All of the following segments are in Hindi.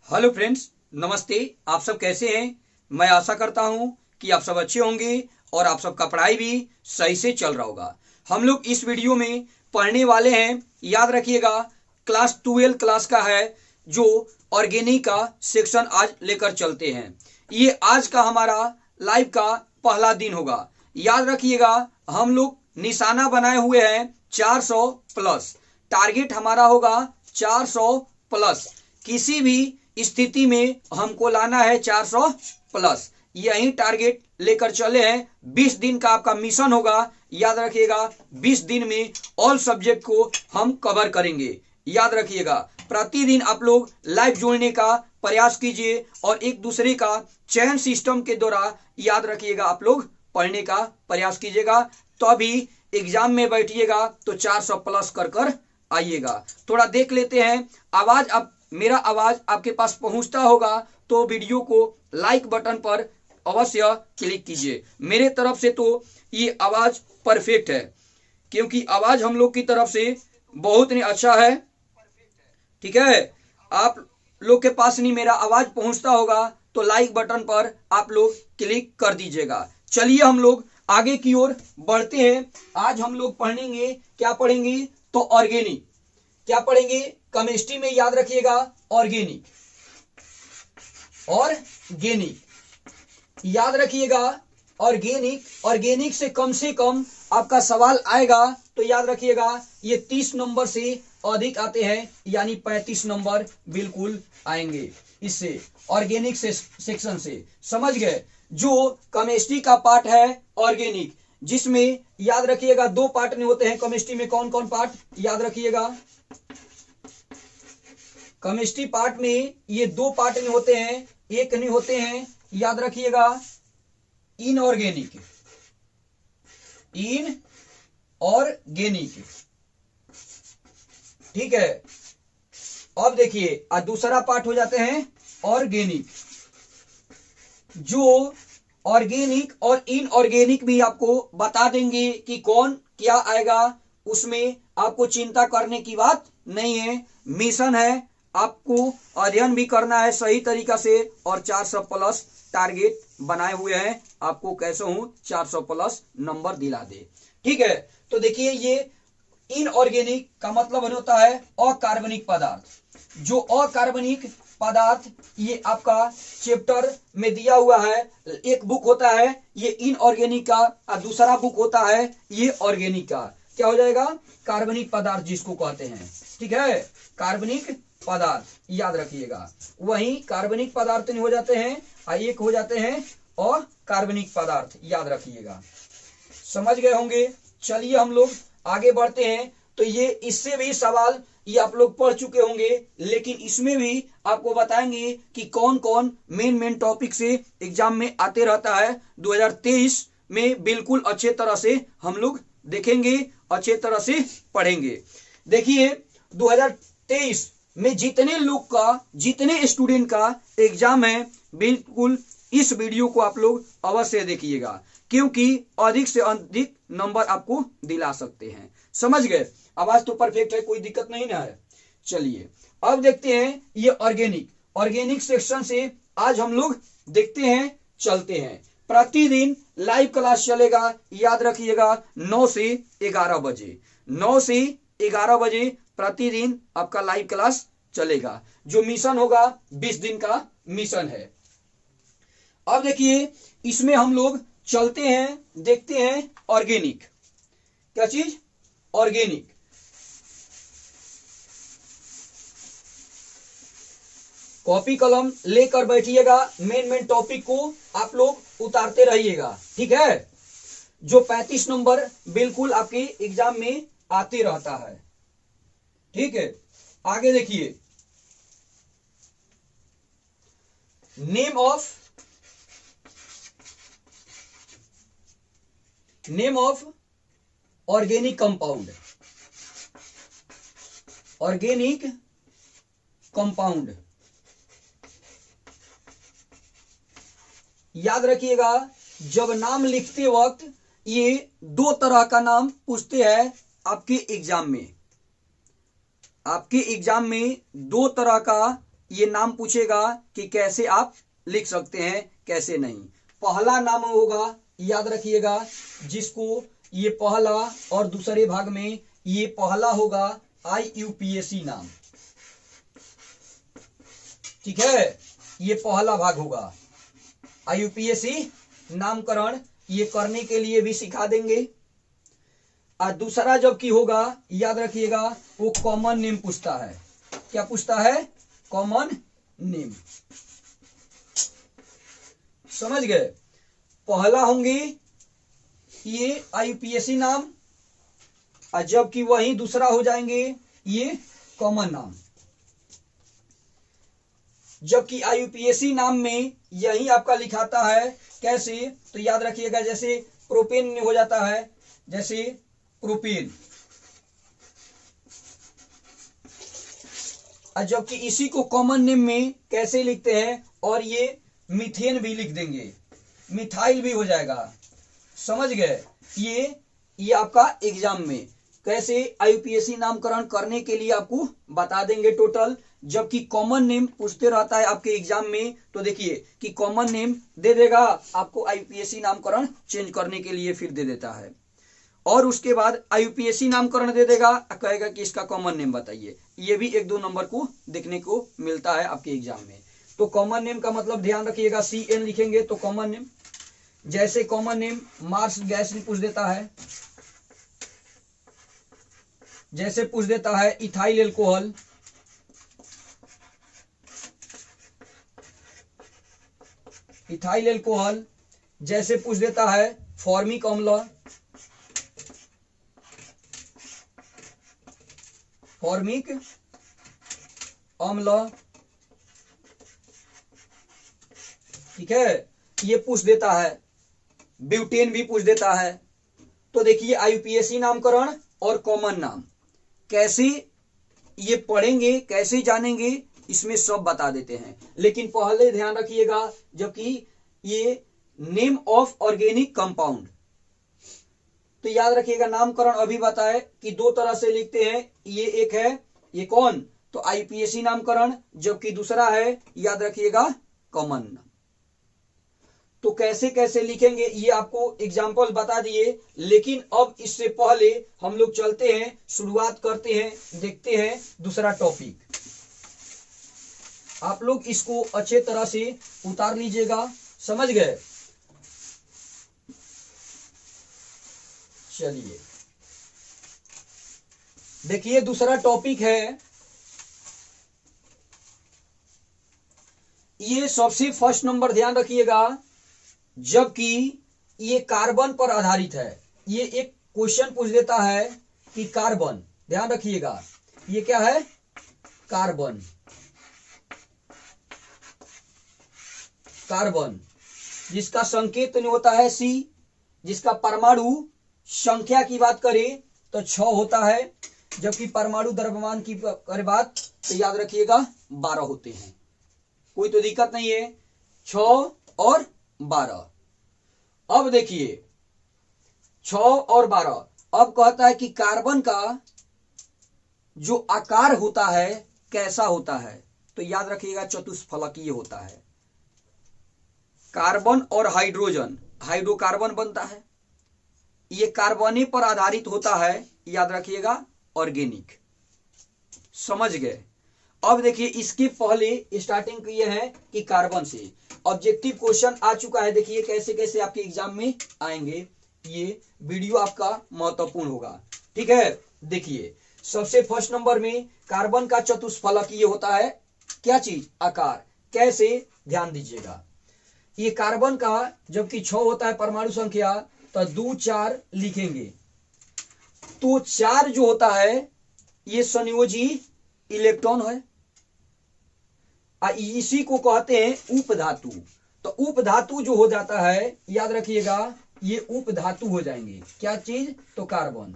हेलो फ्रेंड्स, नमस्ते। आप सब कैसे हैं? मैं आशा करता हूं कि आप सब अच्छे होंगे और आप सबका पढ़ाई भी सही से चल रहा होगा। हम लोग इस वीडियो में पढ़ने वाले हैं, याद रखिएगा, क्लास 12 क्लास का है जो ऑर्गेनिक का सेक्शन आज लेकर चलते हैं। ये आज का हमारा लाइव का पहला दिन होगा। याद रखिएगा, हम लोग निशाना बनाए हुए हैं 400 प्लस। टारगेट हमारा होगा 400 प्लस। किसी भी स्थिति में हमको लाना है 400 प्लस। यही टारगेट लेकर चले हैं। 20 दिन का आपका मिशन होगा। याद रखिएगा, 20 दिन में ऑल सब्जेक्ट को हम कवर करेंगे। याद रखिएगा, प्रतिदिन आप लोग लाइव जोड़ने का प्रयास कीजिए और एक दूसरे का चयन सिस्टम के द्वारा, याद रखिएगा, आप लोग पढ़ने का प्रयास कीजिएगा। तो अभी एग्जाम में बैठिएगा तो 400 प्लस कर कर आइएगा। थोड़ा देख लेते हैं आवाज। अब मेरा आवाज आपके पास पहुंचता होगा तो वीडियो को लाइक बटन पर अवश्य क्लिक कीजिए। मेरे तरफ से तो ये आवाज परफेक्ट है, क्योंकि आवाज हम लोग की तरफ से बहुत ही अच्छा है। ठीक है, आप लोग के पास नहीं मेरा आवाज पहुंचता होगा तो लाइक बटन पर आप लोग क्लिक कर दीजिएगा। चलिए हम लोग आगे की ओर बढ़ते हैं। आज हम लोग पढ़ेंगे, क्या पढ़ेंगे तो ऑर्गेनिक। क्या पढ़ेंगे? केमिस्ट्री में याद रखिएगा ऑर्गेनिक। ऑर्गेनिक याद रखिएगा, ऑर्गेनिक से कम आपका सवाल आएगा तो याद रखिएगा ये 30 नंबर से अधिक आते हैं, यानी 35 नंबर बिल्कुल आएंगे इससे, ऑर्गेनिक सेक्शन से। समझ गए? जो केमिस्ट्री का पार्ट है ऑर्गेनिक, जिसमें याद रखिएगा 2 पार्ट में होते हैं। केमिस्ट्री में कौन कौन पार्ट याद रखिएगा? केमिस्ट्री पार्ट में ये 2 पार्ट में होते हैं। एक नहीं होते हैं, याद रखिएगा, इनऑर्गेनिक। ठीक है। अब देखिए, दूसरा पार्ट हो जाते हैं ऑर्गेनिक। जो ऑर्गेनिक और इनऑर्गेनिक भी आपको बता देंगे कि कौन क्या आएगा। उसमें आपको चिंता करने की बात नहीं है। मिशन है, आपको अध्ययन भी करना है सही तरीका से और 400 प्लस टारगेट बनाए हुए हैं। आपको कैसे हूं 400 प्लस नंबर दिला दे। ठीक है, तो देखिए, ये इनऑर्गेनिक का मतलब होता है अकार्बनिक पदार्थ। जो अकार्बनिक पदार्थ, ये आपका चैप्टर में दिया हुआ है। एक बुक होता है ये इनऑर्गेनिक का और दूसरा बुक होता है ये ऑर्गेनिक का। क्या हो जाएगा? कार्बनिक पदार्थ जिसको कहते हैं। ठीक है, कार्बनिक पदार्थ याद रखिएगा। वही कार्बनिक पदार्थ नहीं हो जाते हैं और एक हो जाते हैं और कार्बनिक पदार्थ, याद रखिएगा। समझ गए होंगे? चलिए हम लोग आगे बढ़ते हैं। तो ये इससे भी सवाल ये आप लोग पढ़ चुके होंगे, लेकिन इसमें भी आपको बताएंगे कि कौन कौन मेन टॉपिक से एग्जाम में आते रहता है। 2023 में बिल्कुल अच्छे तरह से हम लोग देखेंगे, अच्छे तरह से पढ़ेंगे। देखिए, 2023 में जितने लोग का, जितने स्टूडेंट का एग्जाम है, बिल्कुल इस वीडियो को आप लोग अवश्य देखिएगा, क्योंकि अधिक से अधिक नंबर आपको दिला सकते हैं। समझ गए? आवाज तो परफेक्ट है, कोई दिक्कत नहीं ना है। चलिए अब देखते हैं ये ऑर्गेनिक सेक्शन से आज हम लोग देखते हैं, चलते हैं। प्रतिदिन लाइव क्लास चलेगा, याद रखिएगा, 9 से 11 बजे। 9 से 11 बजे प्रतिदिन आपका लाइव क्लास चलेगा। जो मिशन होगा 20 दिन का मिशन है। अब देखिए, इसमें हम लोग चलते हैं, देखते हैं ऑर्गेनिक। क्या चीज? ऑर्गेनिक। कॉपी कलम लेकर बैठिएगा, मेन टॉपिक को आप लोग उतारते रहिएगा। ठीक है, जो 35 नंबर बिल्कुल आपके एग्जाम में आते रहता है। ठीक है, आगे देखिए, name of organic compound. Organic compound याद रखिएगा, जब नाम लिखते वक्त ये 2 तरह का नाम पूछते हैं आपके एग्जाम में। आपके एग्जाम में 2 तरह का ये नाम पूछेगा कि कैसे आप लिख सकते हैं, कैसे नहीं। पहला नाम होगा, याद रखिएगा, जिसको ये पहला और दूसरे भाग में ये पहला होगा IUPAC नाम, ठीक है, ये पहला भाग होगा। IUPAC नामकरण ये करने के लिए भी सिखा देंगे। और दूसरा जबकि होगा, याद रखिएगा, वो कॉमन नेम पूछता है। क्या पूछता है? Common name. समझ गए? पहला होंगे ये IUPAC नाम, और जबकि वही दूसरा हो जाएंगे ये कॉमन नाम। जबकि IUPAC नाम में यही आपका लिखाता है, कैसे? तो याद रखिएगा, जैसे प्रोपेन हो जाता है, जैसे प्रोपेन, और जबकि इसी को कॉमन नेम में कैसे लिखते हैं, और ये मीथेन भी लिख देंगे, मिथाइल भी हो जाएगा। समझ गए? ये आपका एग्जाम में कैसे IUPAC नामकरण करने के लिए आपको बता देंगे टोटल। जबकि कॉमन नेम पूछते रहता है आपके एग्जाम में, तो देखिए कि कॉमन नेम दे देगा आपको, IUPAC नामकरण चेंज करने के लिए फिर दे देता है, और उसके बाद IUPAC नामकरण दे देगा, कहेगा कि इसका कॉमन नेम बताइए। ये भी 1-2 नंबर को देखने को मिलता है आपके एग्जाम में। तो कॉमन नेम का मतलब ध्यान रखिएगा, CN लिखेंगे तो कॉमन नेम। जैसे कॉमन नेम मार्स गैस भी पूछ देता है, जैसे पूछ देता है इथाइल एल्कोहल, इथाइल एल्कोहल, जैसे पूछ देता है फॉर्मिक अम्ल, फॉर्मिक अम्ल, ठीक है, ये पूछ देता है। ब्यूटेन भी पूछ देता है। तो देखिए IUPAC नामकरण और कॉमन नाम कैसे ये पढ़ेंगे, कैसे जानेंगे, इसमें सब बता देते हैं। लेकिन पहले ध्यान रखिएगा, जबकि ये नेम ऑफ ऑर्गेनिक कंपाउंड, तो याद रखिएगा नामकरण अभी बताए कि 2 तरह से लिखते हैं। ये एक है, ये कौन? तो IUPAC नामकरण, जबकि दूसरा है, याद रखिएगा, कॉमन नाम। तो कैसे कैसे लिखेंगे ये आपको एग्जाम्पल बता दिए। लेकिन अब इससे पहले हम लोग चलते हैं, शुरुआत करते हैं, देखते हैं दूसरा टॉपिक। आप लोग इसको अच्छे तरह से उतार लीजिएगा। समझ गए? चलिए देखिए, दूसरा टॉपिक है, ये सबसे फर्स्ट नंबर ध्यान रखिएगा, जबकि ये कार्बन पर आधारित है। ये एक क्वेश्चन पूछ देता है कि कार्बन, ध्यान रखिएगा, ये क्या है? कार्बन, कार्बन जिसका संकेत होता है C, जिसका परमाणु संख्या की बात करें तो 6 होता है, जबकि परमाणु द्रव्यमान की करें बात तो याद रखिएगा 12 होते हैं। कोई तो दिक्कत नहीं है, 6 और 12। अब देखिए 6 और 12, अब कहता है कि कार्बन का जो आकार होता है कैसा होता है, तो याद रखिएगा चतुष्फलकीय होता है। कार्बन और हाइड्रोजन, हाइड्रोकार्बन बनता है, ये कार्बन पर आधारित होता है, याद रखिएगा ऑर्गेनिक। समझ गए? अब देखिए इसके पहले स्टार्टिंग किए हैं कि कार्बन से ऑब्जेक्टिव क्वेश्चन आ चुका है। देखिए कैसे कैसे आपके एग्जाम में आएंगे, ये वीडियो आपका महत्वपूर्ण होगा। ठीक है, देखिए सबसे फर्स्ट नंबर में कार्बन का चतुष्फलकीय होता है, क्या चीज? आकार। कैसे? ध्यान दीजिएगा, ये कार्बन का जबकि 6 होता है परमाणु संख्या, तो 2 4 लिखेंगे। तो 4 जो होता है ये संयोजी इलेक्ट्रॉन है, इसी को कहते हैं उपधातु। तो उपधातु जो हो जाता है, याद रखिएगा ये उपधातु हो जाएंगे। क्या चीज? तो कार्बन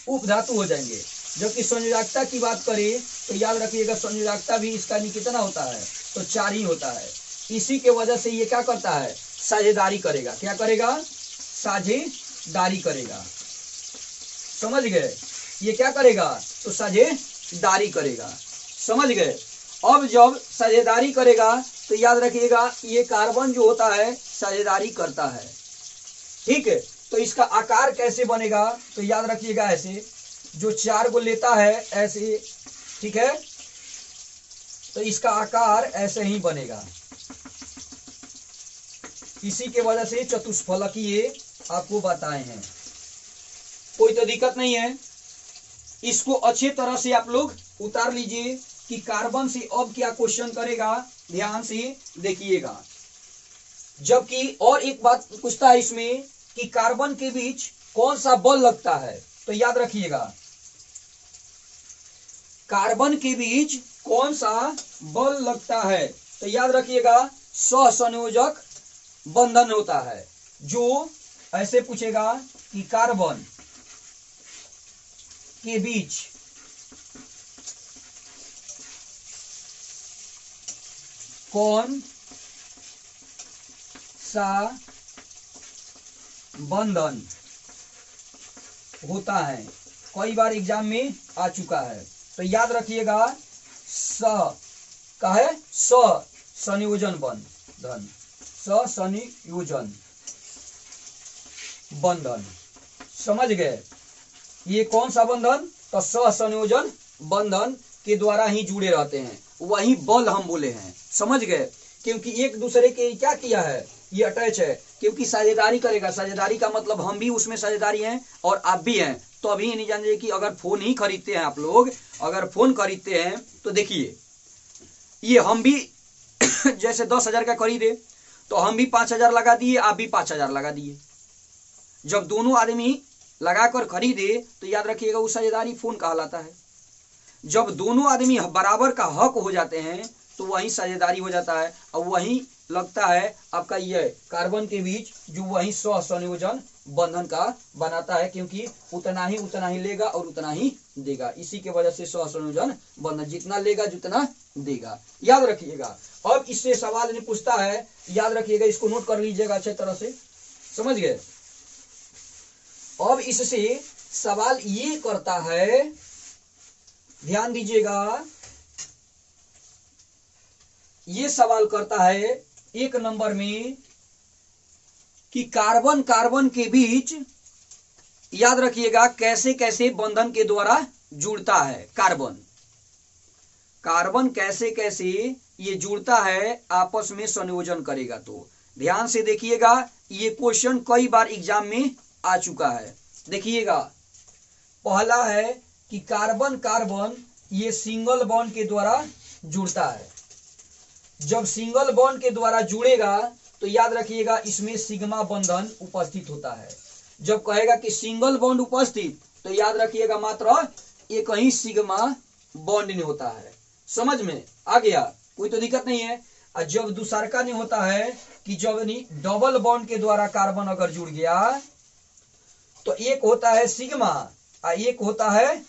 उपधातु हो जाएंगे। जबकि संयोजकता की बात करें तो याद रखिएगा संयोजकता भी इसका कितना होता है? तो 4 ही होता है। इसी के वजह से ये क्या करता है? साझेदारी करेगा। क्या करेगा? साझेदारी करेगा। समझ गए? ये क्या करेगा? तो साझेदारी करेगा। समझ गए? अब जब साझेदारी करेगा तो याद रखिएगा ये कार्बन जो होता है साझेदारी करता है, ठीक है। तो इसका आकार कैसे बनेगा तो याद रखिएगा ऐसे, जो 4 को लेता है ऐसे, ठीक है, तो इसका आकार ऐसे ही बनेगा। इसी के वजह से चतुष्फलकीय आपको बताए हैं, कोई तो दिक्कत नहीं है। इसको अच्छे तरह से आप लोग उतार लीजिए कि कार्बन से अब क्या क्वेश्चन करेगा, ध्यान से देखिएगा। जबकि और एक बात पूछता है इसमें कि कार्बन के बीच कौन सा बल लगता है, तो याद रखिएगा कार्बन के बीच कौन सा बल लगता है, तो याद रखिएगा सहसंयोजक बंधन होता है। जो ऐसे पूछेगा कि कार्बन के बीच कौन सा बंधन होता है, कई बार एग्जाम में आ चुका है। तो याद रखिएगा स का है संयोजन बंधन, संयोजन बंधन, समझ गए। ये कौन सा बंधन, तो संयोजन बंधन के द्वारा ही जुड़े रहते हैं, वही बल हम बोले हैं, समझ गए। क्योंकि एक दूसरे के क्या किया है, ये अटैच है, क्योंकि साझेदारी करेगा। साझेदारी का मतलब हम भी उसमें साझेदारी हैं और आप भी हैं। तो अभी नहीं जान कि अगर फोन ही खरीदते हैं आप लोग, अगर फोन खरीदते हैं तो देखिए ये हम भी जैसे 10,000 का खरीदे तो हम भी 5,000 लगा दिए, आप भी 5,000 लगा दिए। जब दोनों आदमी लगाकर खरीदे तो याद रखिएगा वो साझेदारी फोन कहलाता है। जब दोनों आदमी बराबर का हक हो जाते हैं तो वही साझेदारी हो जाता है, और वही लगता है आपका ये कार्बन के बीच, जो वही सहसंयोजन बंधन का बनाता है, क्योंकि उतना ही लेगा और उतना ही देगा। इसी के वजह से सहसंयोजन बंधन, जितना लेगा जितना देगा, याद रखिएगा। अब इससे सवाल नहीं पूछता है, याद रखिएगा, इसको नोट कर लीजिएगा अच्छे तरह से, समझ गए। अब इससे सवाल ये करता है, ध्यान दीजिएगा, ये सवाल करता है 1 नंबर में कि कार्बन कार्बन के बीच, याद रखिएगा, कैसे कैसे बंधन के द्वारा जुड़ता है। कार्बन कार्बन कैसे कैसे ये जुड़ता है, आपस में संयोजन करेगा। तो ध्यान से देखिएगा, ये क्वेश्चन कई बार एग्जाम में आ चुका है। देखिएगा, पहला है कि कार्बन कार्बन ये सिंगल बॉन्ड के द्वारा जुड़ता है। जब सिंगल बॉन्ड के द्वारा जुड़ेगा तो याद रखिएगा इसमें सिग्मा बंधन उपस्थित होता है। जब कहेगा कि सिंगल बॉन्ड उपस्थित, तो याद रखिएगा मात्र एक ही सिग्मा बॉन्ड नहीं होता है, समझ में आ गया, कोई तो दिक्कत नहीं है। और जब दूसरा नहीं होता है कि जब नहीं डबल बॉन्ड के द्वारा कार्बन अगर जुड़ गया तो एक होता है सिग्मा और एक होता है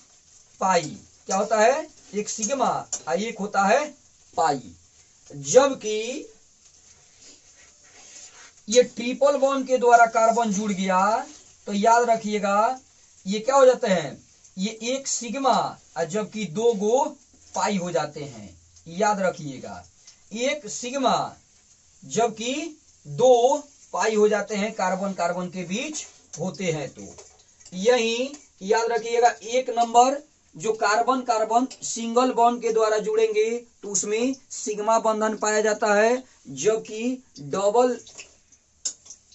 पाई। क्या होता है, एक सिग्मा और एक होता है पाई। जबकि ये ट्रिपल बॉन्ड के द्वारा कार्बन जुड़ गया तो याद रखिएगा ये क्या हो जाते हैं, ये एक सिग्मा और जबकि 2 गो पाई हो जाते हैं। याद रखिएगा, एक सिग्मा जबकि 2 पाई हो जाते हैं, कार्बन कार्बन के बीच होते हैं। तो यही याद रखिएगा 1 नंबर, जो कार्बन कार्बन सिंगल बॉन्ड के द्वारा जुड़ेंगे तो उसमें सिग्मा बंधन पाया जाता है, जबकि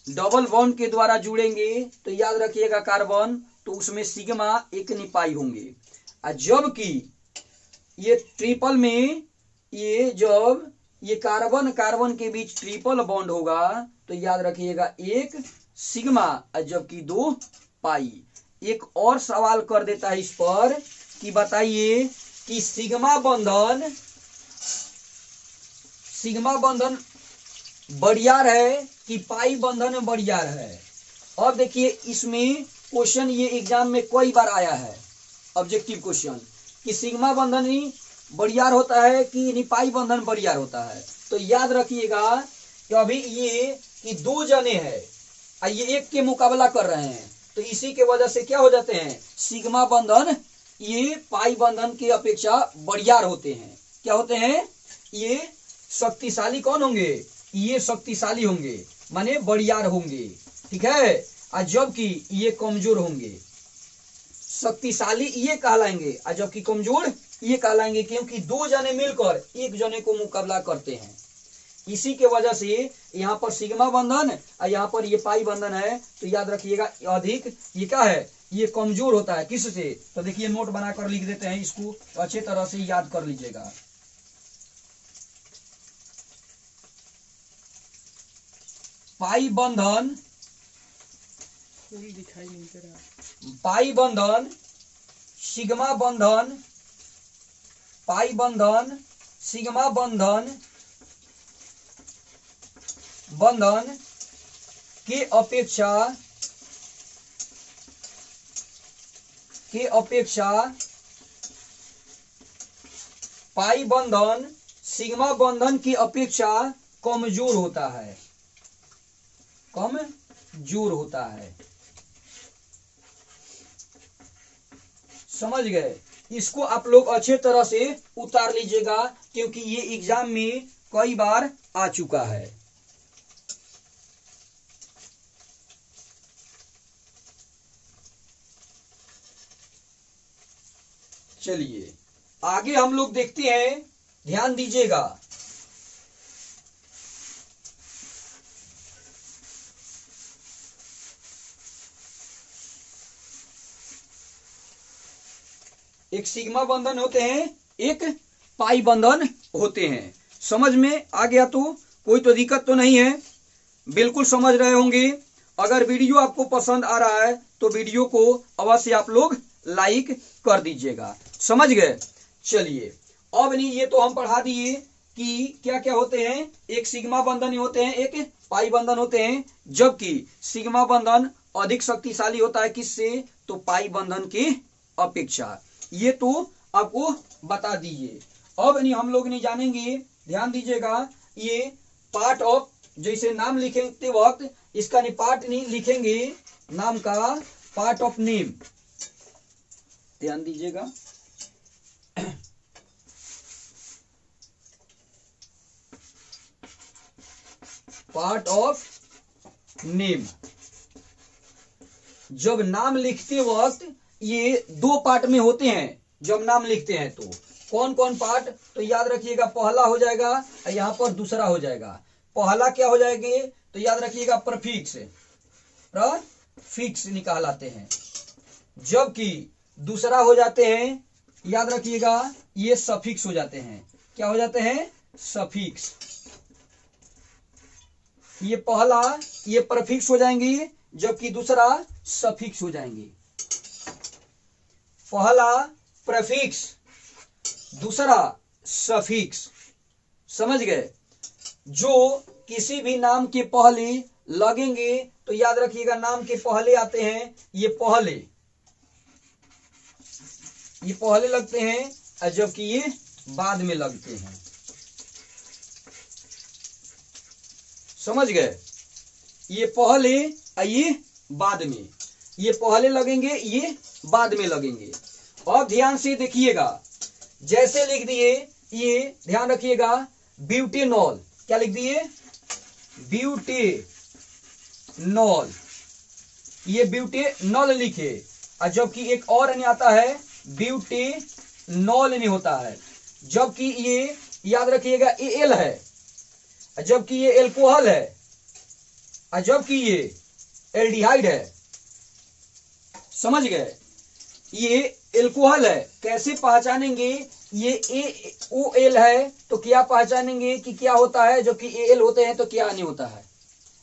डबल बॉन्ड के द्वारा जुड़ेंगे तो याद रखिएगा कार्बन, तो उसमें सिग्मा एक निपाई होंगे। और जबकि ये ट्रिपल में ये जब ये कार्बन कार्बन के बीच ट्रिपल बॉन्ड होगा तो याद रखिएगा एक सिग्मा और जबकि 2 पाई। एक और सवाल कर देता है इस पर कि बताइए कि सिग्मा बंधन बरियार है कि पाई बंधन बरियार है। अब देखिए इसमें क्वेश्चन ये एग्जाम में कई बार आया है, ऑब्जेक्टिव क्वेश्चन, कि सिग्मा बंधन ही बरियार होता है कि पाई बंधन बरियार होता है। तो याद रखिएगा कि अभी ये कि 2 जने हैं और ये एक के मुकाबला कर रहे हैं, तो इसी के वजह से क्या हो जाते हैं, सिग्मा बंधन ये पाई बंधन की अपेक्षा बरियार होते हैं। क्या होते हैं, ये शक्तिशाली कौन होंगे, ये शक्तिशाली होंगे, माने बड़ियार होंगे, ठीक है। और जबकि ये कमजोर होंगे। शक्तिशाली ये कहलाएंगे और जबकि कमजोर ये कहलाएंगे, क्योंकि दो जने मिलकर एक जने को मुकाबला करते हैं। इसी के वजह से यहाँ पर सिग्मा बंधन और यहाँ पर ये पाई बंधन है, तो याद रखिएगा अधिक ये क्या है, ये कमजोर होता है। किससे, तो देखिए नोट बनाकर लिख देते हैं, इसको अच्छे तरह से याद कर लीजिएगा। पाई बंधन, दिखाई नहीं दे रहा, पाई बंधन, सिग्मा बंधन, पाई बंधन, सिग्मा बंधन, बंधन के अपेक्षा पाई बंधन सिग्मा बंधन की अपेक्षा कमजोर होता है, कमजोर होता है। समझ गए, इसको आप लोग अच्छे तरह से उतार लीजिएगा, क्योंकि ये एग्जाम में कई बार आ चुका है। चलिए आगे हम लोग देखते हैं, ध्यान दीजिएगा। एक सिग्मा बंधन होते हैं, एक पाई बंधन होते हैं। समझ में आ गया तो कोई तो दिक्कत तो नहीं है, बिल्कुल समझ रहे होंगे। अगर वीडियो आपको पसंद आ रहा है तो वीडियो को अवश्य आप लोग लाइक कर दीजिएगा। समझ गए। चलिए अब नहीं, ये तो हम पढ़ा दिए कि क्या क्या होते हैं, एक सिग्मा बंधन होते हैं, एक पाई बंधन होते हैं। जबकि सिग्मा बंधन अधिक शक्तिशाली होता है, किससे, तो पाई बंधन की अपेक्षा। ये तो आपको बता दीजिए। अब नहीं हम लोग नहीं जानेंगे, ध्यान दीजिएगा। ये पार्ट ऑफ, जैसे नाम लिखते वक्त इसका नहीं पार्ट नहीं लिखेंगे, नाम का पार्ट ऑफ नेम, ध्यान दीजिएगा। पार्ट ऑफ नेम, जब नाम लिखते वक्त ये दो पार्ट में होते हैं। जब नाम लिखते हैं तो कौन कौन पार्ट, तो याद रखिएगा पहला हो जाएगा, यहां पर दूसरा हो जाएगा। पहला क्या हो जाएगी, तो याद रखिएगा प्रफिक्स, प्रफिक्स निकालाते हैं। जबकि दूसरा हो जाते हैं, याद रखिएगा ये सफिक्स हो जाते हैं। क्या हो जाते हैं, सफिक्स। ये पहला ये प्रफिक्स हो जाएंगी, जबकि दूसरा सफिक्स हो जाएंगी। पहला प्रेफिक्स, दूसरा सफिक्स। समझ गए। जो किसी भी नाम के पहले लगेंगे तो याद रखिएगा नाम के पहले आते हैं, ये पहले लगते हैं, जबकि ये बाद में लगते हैं। समझ गए। ये पहले ये बाद में, ये पहले लगेंगे, ये बाद में लगेंगे। और ध्यान से देखिएगा, जैसे लिख दिए, ये ध्यान रखिएगा ब्यूटेनॉल, क्या लिख दिए, ब्यूटेनॉल, ये ब्यूटेनॉल लिखे। और जबकि एक और नहीं आता है, ब्यूटेनॉल नहीं होता है। जबकि ये याद रखिएगा एल है, जबकि ये एल्कोहल है, और जबकि ये एल्डिहाइड है। समझ गए। ये एल्कोहल है, कैसे पहचानेंगे, ये AOL है तो क्या पहचानेंगे कि क्या होता है, जबकि AL होते हैं तो क्या नहीं होता है।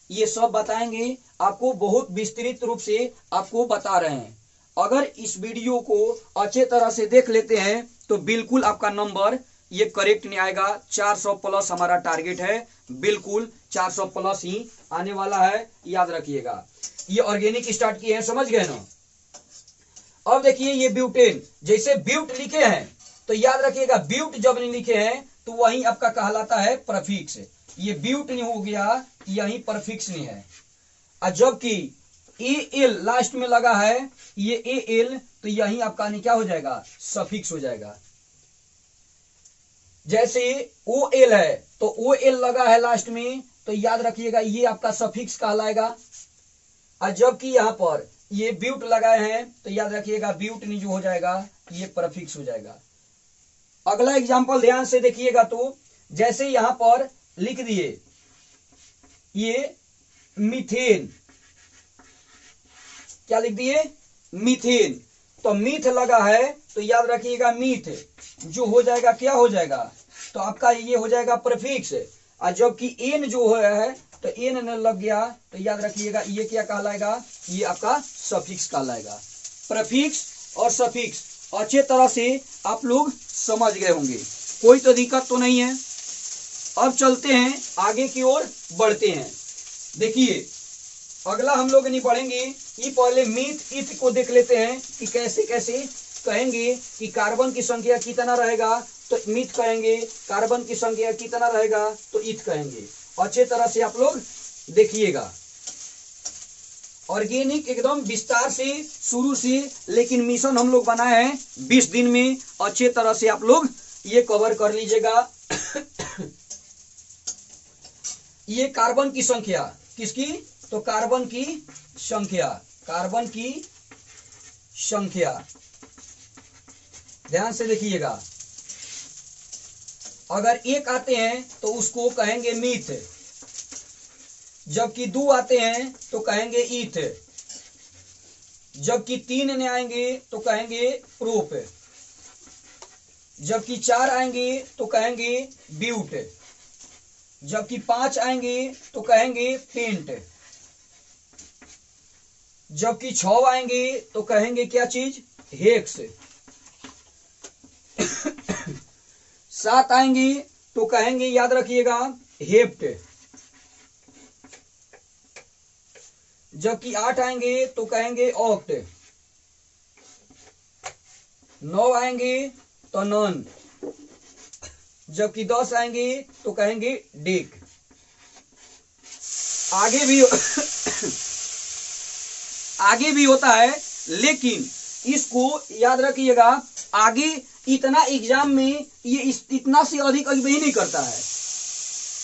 ये सब बताएंगे आपको, बहुत विस्तृत रूप से आपको बता रहे हैं। अगर इस वीडियो को अच्छे तरह से देख लेते हैं तो बिल्कुल आपका नंबर ये करेक्ट नहीं आएगा। 400 प्लस हमारा टारगेट है, बिल्कुल 400 प्लस ही आने वाला है, याद रखिएगा। ये ऑर्गेनिक स्टार्ट किए हैं, समझ गए ना। अब देखिए ये ब्यूटेन, जैसे ब्यूट लिखे हैं तो याद रखिएगा ब्यूट जब नहीं लिखे हैं तो वही आपका कहलाता है प्रफिक्स। ये ब्यूट नहीं हो गया, यही प्रफिक्स नहीं है। और जबकि AL लास्ट में लगा है, ये AL, तो यही आपका नहीं क्या हो जाएगा, सफिक्स हो जाएगा। जैसे ओ एल है तो ओ एल लगा है लास्ट में, तो याद रखिएगा ये आपका सफिक्स कहलाएगा। और जबकि यहां पर ये ब्यूट लगाए हैं तो याद रखिएगा ब्यूटनी जो हो जाएगा ये प्रफिक्स हो जाएगा। अगला एग्जांपल ध्यान से देखिएगा, तो जैसे यहां पर लिख दिए ये मीथेन, क्या लिख दिए मीथेन, तो मीथ लगा है तो याद रखिएगा मीथ जो हो जाएगा क्या हो जाएगा, तो आपका ये हो जाएगा प्रीफिक्स। और जबकि एन जो है तो एन न लग गया तो याद रखिएगा ये क्या कहलाएगा, ये आपका सफिक्स कहलाएगा। प्रीफिक्स और सफिक्स अच्छे तरह से आप लोग समझ गए होंगे, कोई तो दिक्कत तो नहीं है। अब चलते हैं आगे की ओर बढ़ते हैं। देखिए अगला हम लोग नहीं पढ़ेंगे, ये पहले मीथ ईथ को देख लेते हैं कि कैसे कैसे कहेंगे कि कार्बन की संख्या कितना रहेगा तो मीथ कहेंगे, कार्बन की संख्या कितना रहेगा तो ईथ कहेंगे। अच्छे तरह से आप लोग देखिएगा। ऑर्गेनिक एकदम विस्तार से शुरू से, लेकिन मिशन हम लोग बनाए हैं 20 दिन में, अच्छे तरह से आप लोग ये कवर कर लीजिएगा। ये कार्बन की संख्या किसकी, तो कार्बन की संख्या, कार्बन की संख्या ध्यान से देखिएगा। अगर एक आते हैं तो उसको कहेंगे मीथ, जबकि 2 आते हैं तो कहेंगे ईथ, जबकि 3 ने आएंगे तो कहेंगे प्रोप, जबकि 4 आएंगे तो कहेंगे ब्यूट, जबकि 5 आएंगे तो कहेंगे पेंट, जबकि 6 आएंगे तो कहेंगे क्या चीज, हेक्स, 7 आएंगे तो कहेंगे याद रखिएगा हेप्ट, जबकि 8 आएंगे तो कहेंगे ऑक्ट, 9 आएंगे तो नॉन, जबकि 10 आएंगे तो कहेंगे डेक। आगे भी होता है, लेकिन इसको याद रखिएगा आगे इतना एग्जाम में ये इतना से अधिक ही नहीं करता है,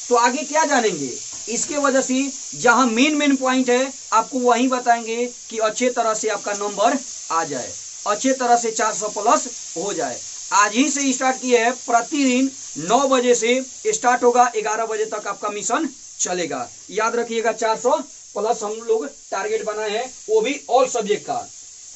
तो आगे क्या जानेंगे, इसके वजह से जहां मेन पॉइंट है आपको वहीं बताएंगे कि अच्छे तरह से आपका नंबर आ जाए, अच्छे तरह से 400 प्लस हो जाए। आज ही से स्टार्ट किया है, प्रतिदिन 9 बजे से स्टार्ट होगा, 11 बजे तक आपका मिशन चलेगा। याद रखिएगा 400 प्लस हम लोग टारगेट बनाए हैं, वो भी ऑल सब्जेक्ट का,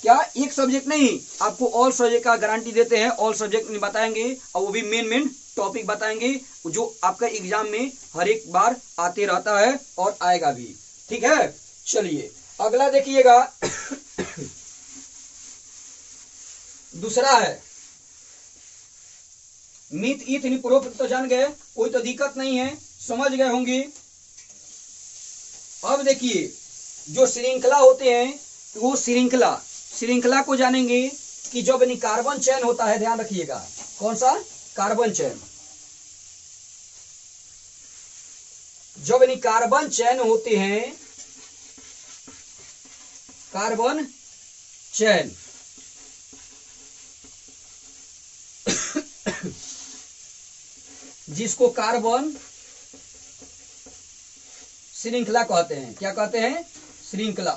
क्या एक सब्जेक्ट नहीं, आपको ऑल सब्जेक्ट का गारंटी देते हैं, ऑल सब्जेक्ट बताएंगे और वो भी मेन टॉपिक बताएंगे जो आपका एग्जाम में हर एक बार आते रहता है और आएगा भी। ठीक है, चलिए अगला देखिएगा। दूसरा है मीथ ईथ प्रोप, तो जान गए, कोई तो दिक्कत नहीं है, समझ गए होंगे। अब देखिए जो श्रृंखला होते हैं वो श्रृंखला को जानेंगे कि जब कार्बन चयन होता है, ध्यान रखिएगा कौन सा, कार्बन चयन, जब कार्बन चयन होते हैं, कार्बन चयन जिसको कार्बन श्रृंखला कहते हैं, क्या कहते हैं, श्रृंखला।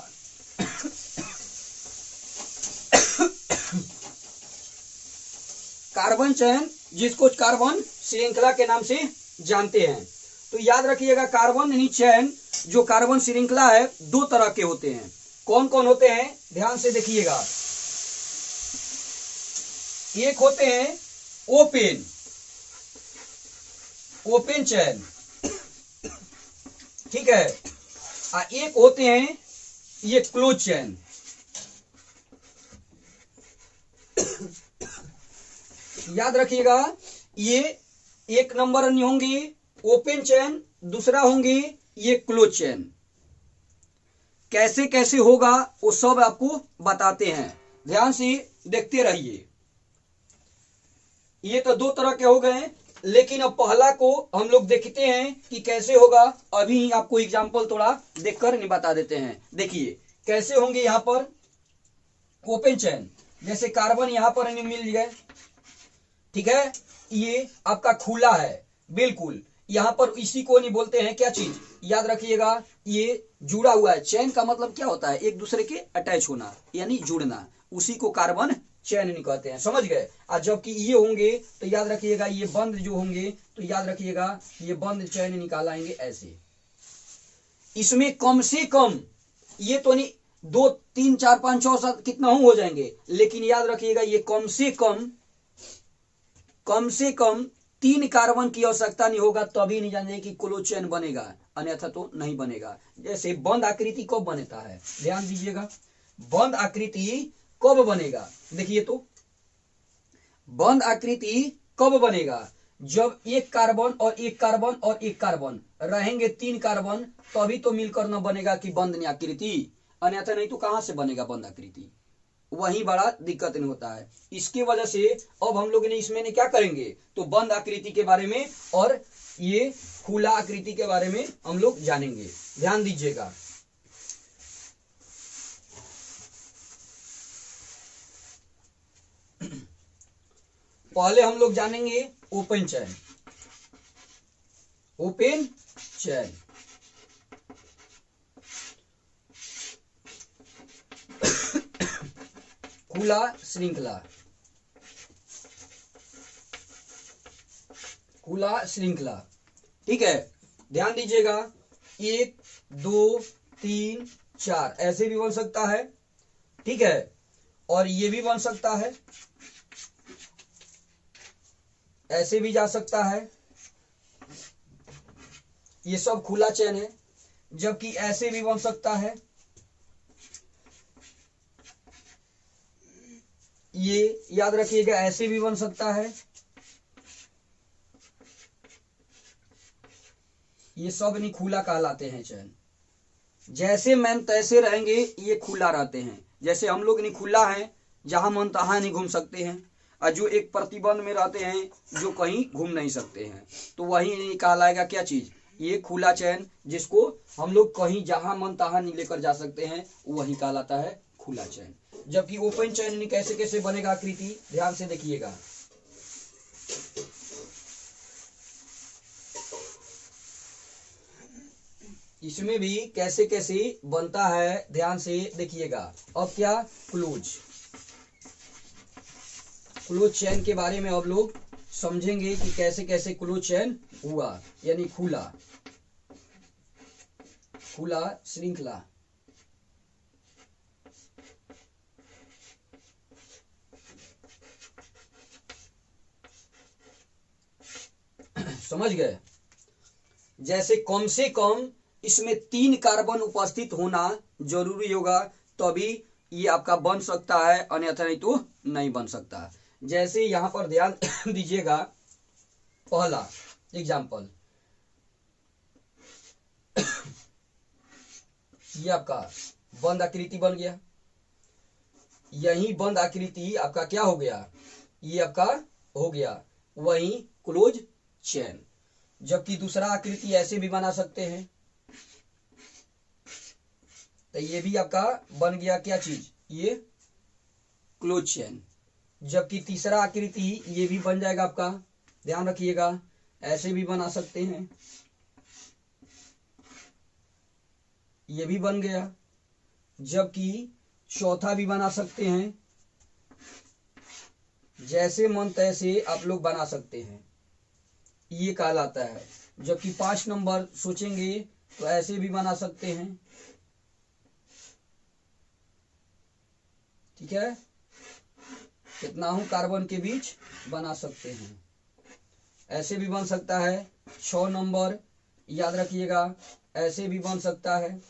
कार्बन चयन जिसको कार्बन श्रृंखला के नाम से जानते हैं। तो याद रखिएगा कार्बन चयन जो कार्बन श्रृंखला है 2 तरह के होते हैं। कौन कौन होते हैं, ध्यान से देखिएगा। एक होते हैं ओपन चयन, ठीक है, और एक होते हैं ये क्लोज चयन। याद रखिएगा ये एक नंबर होंगे ओपन चेन, दूसरा होंगे ये क्लोज चेन। कैसे कैसे होगा वो सब आपको बताते हैं, ध्यान से देखते रहिए। ये तो 2 तरह के हो गए, लेकिन अब पहला को हम लोग देखते हैं कि कैसे होगा। अभी आपको एग्जांपल थोड़ा देखकर नहीं बता देते हैं। देखिए कैसे होंगे। यहां पर ओपन चेन, जैसे कार्बन यहां पर मिल गए, ठीक है, ये आपका खुला है, बिल्कुल यहां पर इसी को नहीं बोलते हैं क्या चीज, याद रखिएगा, ये जुड़ा हुआ है। चैन का मतलब क्या होता है, एक दूसरे के अटैच होना यानी जुड़ना, उसी को कार्बन चैन नहीं कहते हैं, समझ गए। और जबकि ये होंगे तो याद रखिएगा, ये बंद जो होंगे तो याद रखिएगा ये बंद चैन निकालेंगे ऐसे। इसमें कम से कम ये तो नहीं 2 3 4 5 6 7 कितना हो जाएंगे, लेकिन याद रखिएगा ये कम से कम 3 कार्बन की आवश्यकता नहीं होगा, तभी नहीं जानेंगे कि क्लोज चैन बनेगा, अन्यथा तो नहीं बनेगा। जैसे बंद आकृति कब बनता है, ध्यान दीजिएगा, बंद आकृति कब बनेगा, देखिए तो बंद आकृति कब बनेगा, जब एक कार्बन और एक कार्बन और एक कार्बन रहेंगे, 3 कार्बन, तभी तो मिलकर न बनेगा कि बंद आकृति, अन्यथा नहीं तो कहां से बनेगा बंद आकृति, वही बड़ा दिक्कत नहीं होता है। इसके वजह से अब हम लोग ने इसमें ने क्या करेंगे, तो बंद आकृति के बारे में और ये खुला आकृति के बारे में हम लोग जानेंगे, ध्यान दीजिएगा। पहले हम लोग जानेंगे ओपन चैन, ओपन चैन खुला श्रृंखला, खुला श्रृंखला, ठीक है, ध्यान दीजिएगा, 1 2 3 4 ऐसे भी बन सकता है, ठीक है, और ये भी बन सकता है, ऐसे भी जा सकता है, ये सब खुला चैन है। जबकि ऐसे भी बन सकता है, ये याद रखिएगा, ऐसे भी बन सकता है, ये सब नहीं खुला कहलाते हैं चैन। जैसे मन तैसे रहेंगे, ये खुला रहते हैं। जैसे हम लोग नहीं खुला है, जहां मन तहां नहीं घूम सकते हैं, और जो एक प्रतिबंध में रहते हैं, जो कहीं घूम नहीं सकते हैं, तो वही नहीं कहलाएगा क्या चीज, ये खुला चैन, जिसको हम लोग कहीं जहां मन तहां नहीं लेकर जा सकते हैं, वही कहलाता है खुला चैन। जबकि ओपन चैन कैसे कैसे बनेगा आकृति, ध्यान से देखिएगा। इसमें भी कैसे कैसे बनता है, ध्यान से देखिएगा। अब क्या, क्लोज चैन के बारे में अब लोग समझेंगे कि कैसे कैसे क्लोज चैन हुआ, यानी खुला श्रृंखला। समझ गए। जैसे कम से कम इसमें 3 कार्बन उपस्थित होना जरूरी होगा, तभी ये आपका बन सकता है, अन्यथा नहीं तो नहीं बन सकता। जैसे यहां पर ध्यान दीजिएगा, पहला एग्जाम्पल, ये आपका बंद आकृति बन गया, यही बंद आकृति आपका क्या हो गया, ये आपका हो गया वही क्लोज चैन। जबकि दूसरा आकृति ऐसे भी बना सकते हैं, तो ये भी आपका बन गया क्या चीज, ये क्लोज चैन। जबकि तीसरा आकृति ये भी बन जाएगा आपका, ध्यान रखिएगा, ऐसे भी बना सकते हैं, ये भी बन गया। जबकि चौथा भी बना सकते हैं, जैसे मन तैसे आप लोग बना सकते हैं, ये कहलाता है। जबकि 5 नंबर सोचेंगे तो ऐसे भी बना सकते हैं, ठीक है, कितना हूं कार्बन के बीच बना सकते हैं, ऐसे भी बन सकता है। 6 नंबर याद रखिएगा, ऐसे भी बन सकता है,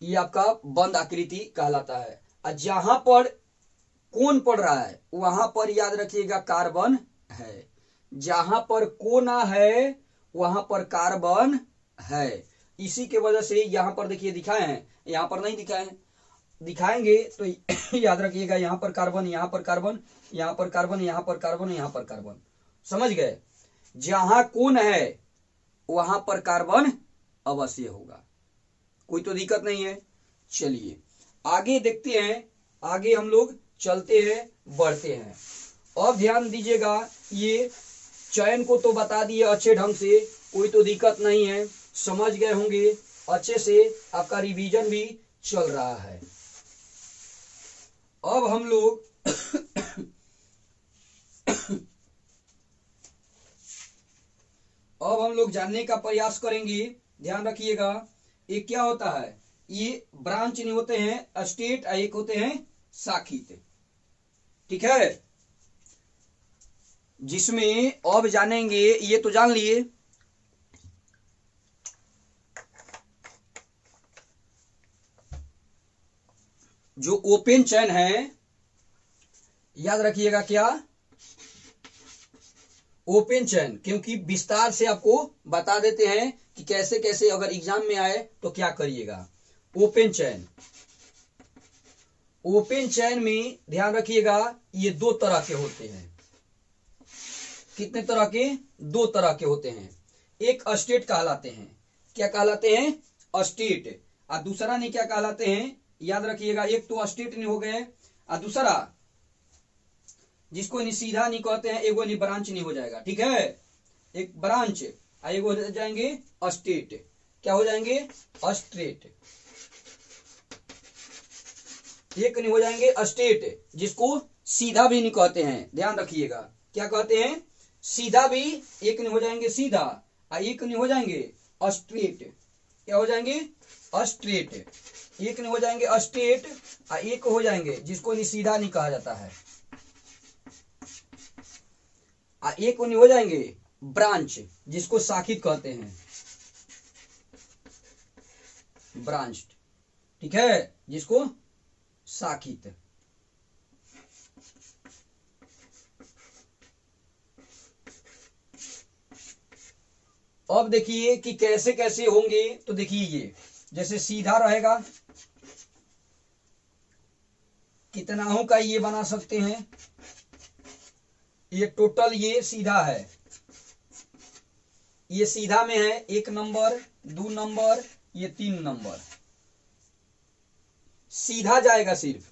ये आपका बंद आकृति कहलाता है। और जहां पर कोण पड़ रहा है, वहां पर याद रखिएगा कार्बन है, जहां पर कोना है वहां पर कार्बन है। इसी के वजह से यहां पर देखिए दिखाए हैं, यहां पर नहीं दिखाए हैं, दिखाएंगे तो याद रखिएगा, यहां पर कार्बन, यहां पर कार्बन, यहां पर कार्बन, यहां पर कार्बन, यहां पर कार्बन, समझ गए। जहां कोण है वहां पर कार्बन अवश्य होगा, कोई तो दिक्कत नहीं है। चलिए आगे देखते हैं, आगे हम लोग चलते हैं, बढ़ते हैं। अब ध्यान दीजिएगा, ये चयन को तो बता दिए अच्छे ढंग से, कोई तो दिक्कत नहीं है, समझ गए होंगे अच्छे से, आपका रिवीजन भी चल रहा है। अब हम लोग अब हम लोग जानने का प्रयास करेंगे। ध्यान रखिएगा, ये क्या होता है, ये ब्रांच नहीं होते हैं स्टेट, एक होते हैं शाखित। ठीक है, जिसमें अब जानेंगे, ये तो जान लिए, जो ओपन चेन है, याद रखिएगा क्या, ओपन चेन, क्योंकि विस्तार से आपको बता देते हैं कि कैसे कैसे अगर एग्जाम में आए तो क्या करिएगा। ओपन चेन, ओपन चेन में ध्यान रखिएगा ये दो तरह के होते हैं। कितने तरह के, दो तरह के होते हैं। एक स्टेट कहलाते हैं, क्या कहलाते हैं, स्टेट, और दूसरा नहीं क्या कहलाते हैं, याद रखिएगा, एक तो स्टेट नहीं हो गए, और दूसरा जिसको नहीं सीधा नहीं कहते हैं, एगो नहीं ब्रांच नहीं हो जाएगा। ठीक है, एक ब्रांच और एगो हो जाएंगे स्टेट, क्या हो जाएंगे, स्टेट, एक नहीं हो जाएंगे स्टेट, जिसको सीधा भी नहीं कहते हैं, ध्यान रखिएगा, क्या कहते हैं, सीधा भी, एक नहीं हो जाएंगे सीधा, और एक नहीं हो जाएंगे स्ट्रेट, क्या हो जाएंगे, स्ट्रेट, एक नहीं हो जाएंगे स्ट्रेट, और एक हो जाएंगे जिसको नहीं सीधा नहीं कहा जाता है, और एक नहीं हो जाएंगे ब्रांच, जिसको शाखित कहते हैं, ब्रांच। ठीक है, जिसको शाखित। अब देखिए कि कैसे कैसे होंगे, तो देखिए ये जैसे सीधा रहेगा, कितनाओं का ये बना सकते हैं, ये टोटल ये सीधा है, ये सीधा में है 1 नंबर, 2 नंबर, ये 3 नंबर, सीधा जाएगा सिर्फ।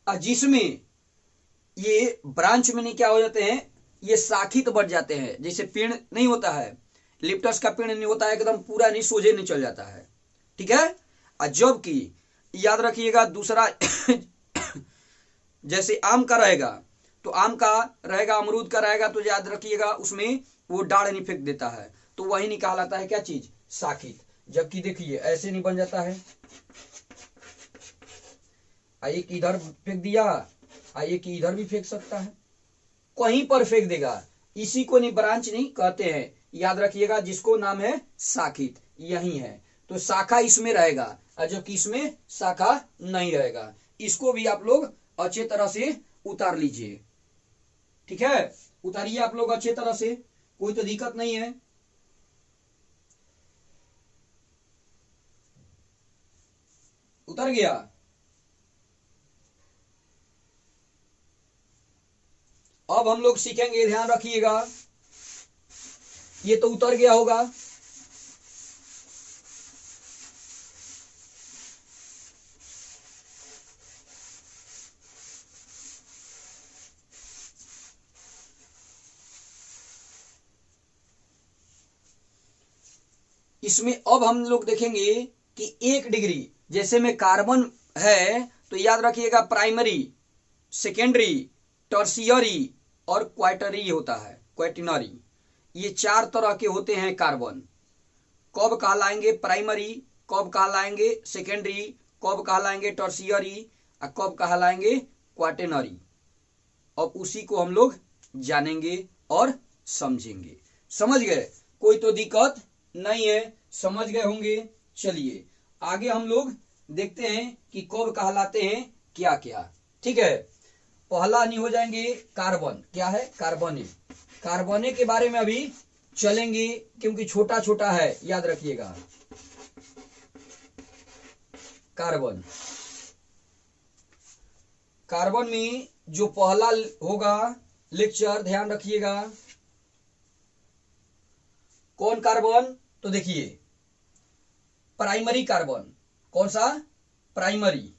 और जिसमें ये ब्रांच में नहीं क्या हो जाते हैं, ये शाखित बढ़ जाते हैं, जैसे पेड़ नहीं होता है, लिप्टस का पेड़ नहीं होता है एकदम पूरा नहीं सोझे नहीं चल जाता है। ठीक है, और जबकि याद रखिएगा दूसरा जैसे आम का रहेगा, तो आम का रहेगा, अमरूद का रहेगा, तो याद रखिएगा उसमें वो डाढ़ नहीं फेंक देता है, तो वही नहीं कहलाता है क्या चीज, शाखित। जबकि देखिए ऐसे नहीं बन जाता है, एक इधर फेंक दिया, एक इधर भी फेंक सकता है, कहीं पर फेंक देगा, इसी को नहीं ब्रांच नहीं कहते हैं, याद रखिएगा, जिसको नाम है शाखित, यही है। तो शाखा इसमें रहेगा, और जबकि इसमें शाखा नहीं रहेगा। इसको भी आप लोग अच्छे तरह से उतार लीजिए। ठीक है, उतारिए आप लोग अच्छे तरह से, कोई तो दिक्कत नहीं है। उतर गया, अब हम लोग सीखेंगे, ध्यान रखिएगा, ये तो उतर गया होगा। इसमें अब हम लोग देखेंगे कि 1 डिग्री, जैसे में कार्बन है तो याद रखिएगा प्राइमरी, सेकेंडरी, टर्शियरी और क्वाटरी होता है, क्वाटिनरी, ये 4 तरह के होते हैं कार्बन। कब कहलाएंगे प्राइमरी, कब कहलाएंगे सेकेंडरी, कब कहलाएंगे टर्शियरी, और कब कहलाएंगे क्वाटेनरी। अब उसी को हम लोग जानेंगे और समझेंगे। समझ गए, कोई तो दिक्कत नहीं है, समझ गए होंगे। चलिए आगे हम लोग देखते हैं कि कब कहलाते हैं क्या क्या। ठीक है, पहला नहीं हो जाएंगे कार्बन, क्या है, कार्बने, कार्बने के बारे में अभी चलेंगे क्योंकि छोटा छोटा है, याद रखिएगा। कार्बन, कार्बन में जो पहला होगा लेक्चर, ध्यान रखिएगा, कौन कार्बन, तो देखिए प्राइमरी कार्बन, कौन सा, प्राइमरी,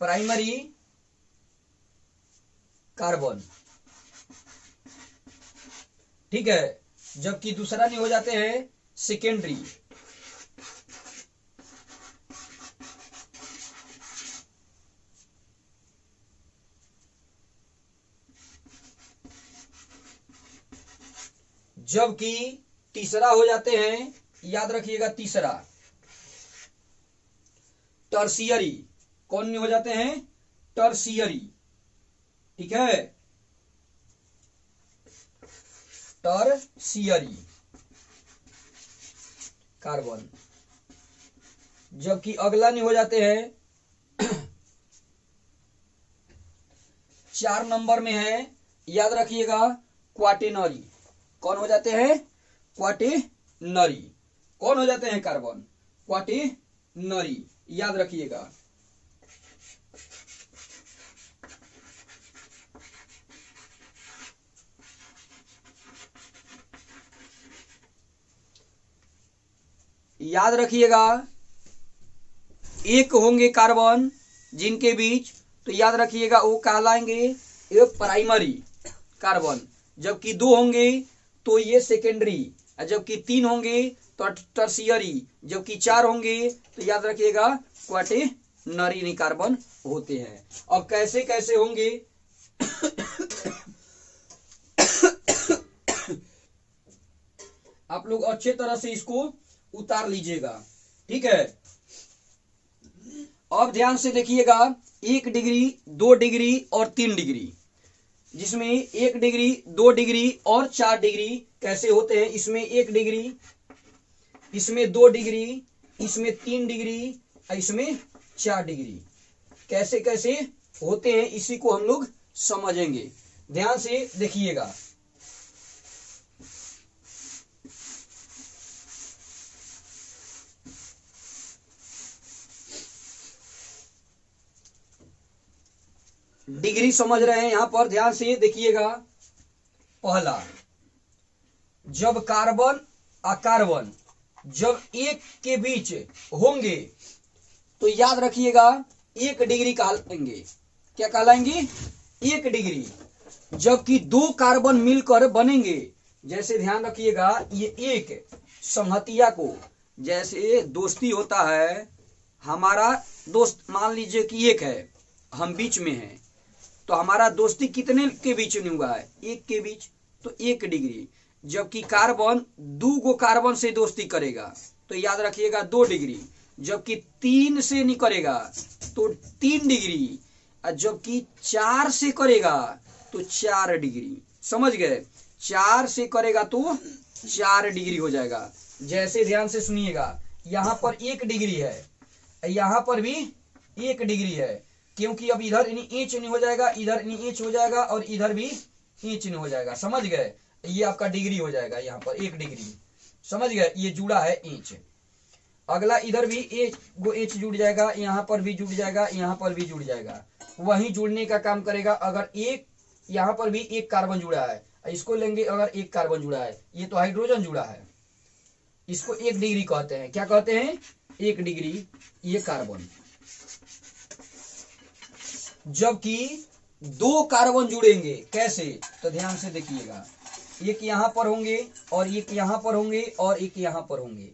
प्राइमरी कार्बन, ठीक है, जबकि दूसरा नहीं हो जाते हैं सेकेंडरी। जबकि तीसरा हो जाते हैं, याद रखिएगा तीसरा टर्शियरी। कौन नहीं हो जाते हैं? टर्शियरी, ठीक है, टर्शियरी कार्बन। जबकि अगला नहीं हो जाते हैं 4 नंबर में है, याद रखिएगा क्वाटेनरी। कौन हो जाते हैं? क्वाटेनरी। कौन हो जाते हैं कार्बन? क्वाटेनरी, याद रखिएगा। याद रखिएगा एक होंगे कार्बन जिनके बीच, तो याद रखिएगा वो कहलाएंगे ये प्राइमरी कार्बन। जबकि 2 होंगे तो ये सेकेंडरी, जबकि 3 होंगे तो टर्शियरी, जबकि 4 होंगे तो याद रखिएगा क्वाटेनरी कार्बन होते हैं। और कैसे कैसे होंगे आप लोग अच्छे तरह से इसको उतार लीजिएगा, ठीक है। अब ध्यान से देखिएगा 1 डिग्री, 2 डिग्री और 3 डिग्री, जिसमें 1 डिग्री, 2 डिग्री और 4 डिग्री कैसे होते हैं। इसमें 1 डिग्री, इसमें 2 डिग्री, इसमें 3 डिग्री, इसमें 4 डिग्री कैसे कैसे होते हैं, इसी को हम लोग समझेंगे। ध्यान से देखिएगा। डिग्री समझ रहे हैं, यहां पर ध्यान से देखिएगा। पहला, जब कार्बन और कार्बन जब एक के बीच होंगे तो याद रखिएगा 1 डिग्री कहलाएंगे। क्या कहलाएंगे? 1 डिग्री। जबकि 2 कार्बन मिलकर बनेंगे, जैसे ध्यान रखिएगा ये एक संहतिया को, जैसे दोस्ती होता है, हमारा दोस्त मान लीजिए कि 1 है, हम बीच में हैं, तो हमारा दोस्ती कितने के बीच में हुआ है? 1 के बीच, तो 1 डिग्री। जबकि कार्बन 2 कार्बन से दोस्ती करेगा तो याद रखिएगा 2 डिग्री। जबकि 3 से नहीं करेगा तो 3 डिग्री, और जबकि 4 से करेगा तो 4 डिग्री। समझ गए? 4 से करेगा तो 4 डिग्री हो जाएगा। जैसे ध्यान से सुनिएगा, यहां पर 1 डिग्री है, यहां पर भी 1 डिग्री है, क्योंकि अब इधर इंच नहीं हो जाएगा, इधर इंच हो जाएगा और इधर भी इंच नहीं हो जाएगा। समझ गए? ये आपका डिग्री हो जाएगा, यहाँ पर 1 डिग्री। समझ गए? ये जुड़ा है इंच। अगला इधर भी इंच जुड़ जाएगा, यहाँ पर भी जुड़ जाएगा, यहाँ पर भी जुड़ जाएगा। वही जुड़ने का काम करेगा। अगर यहाँ पर भी 1 कार्बन जुड़ा है, इसको लेंगे, अगर 1 कार्बन जुड़ा है, ये तो हाइड्रोजन जुड़ा है, इसको 1 डिग्री कहते हैं। क्या कहते हैं? 1 डिग्री ये कार्बन। जबकि 2 कार्बन जुड़ेंगे, कैसे? तो ध्यान से देखिएगा, 1 यहां पर होंगे और 1 यहां पर होंगे और 1 यहां पर होंगे।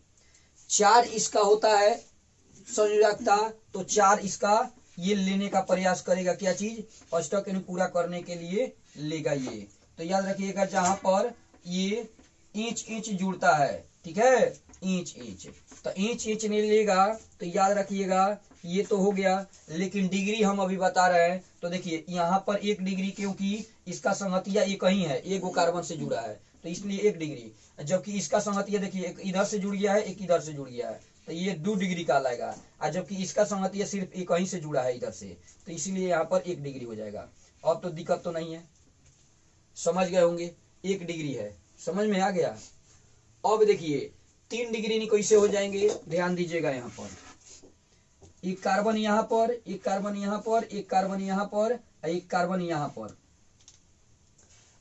4 इसका होता है संयोजकता, तो 4 इसका ये लेने का प्रयास करेगा। क्या चीज? अष्टक पूरा करने के लिए लेगा ये। तो याद रखिएगा जहां पर ये इंच जुड़ता है, ठीक है, इंच, तो इंच नहीं लेगा, तो याद रखिएगा ये तो हो गया। लेकिन डिग्री हम अभी बता रहे हैं, तो देखिए यहाँ पर 1 डिग्री, क्योंकि इसका संगतिया एक ही है, 1 कार्बन से जुड़ा है, तो इसलिए 1 डिग्री। जबकि इसका संगतिया देखिए एक इधर से जुड़ गया है, एक इधर से जुड़ गया है, तो ये 2 डिग्री कहलाएगा। और जबकि इसका संगतिया सिर्फ एक ही से जुड़ा है इधर से, तो इसलिए यहाँ पर 1 डिग्री हो जाएगा। अब तो दिक्कत तो नहीं है, समझ गए होंगे। 1 डिग्री है, समझ में आ गया। अब देखिए 3 डिग्री नहीं कैसे हो जाएंगे, ध्यान दीजिएगा। यहाँ पर 1 कार्बन यहाँ पर, 1 कार्बन यहाँ पर, 1 कार्बन यहाँ पर, 1 कार्बन यहाँ पर।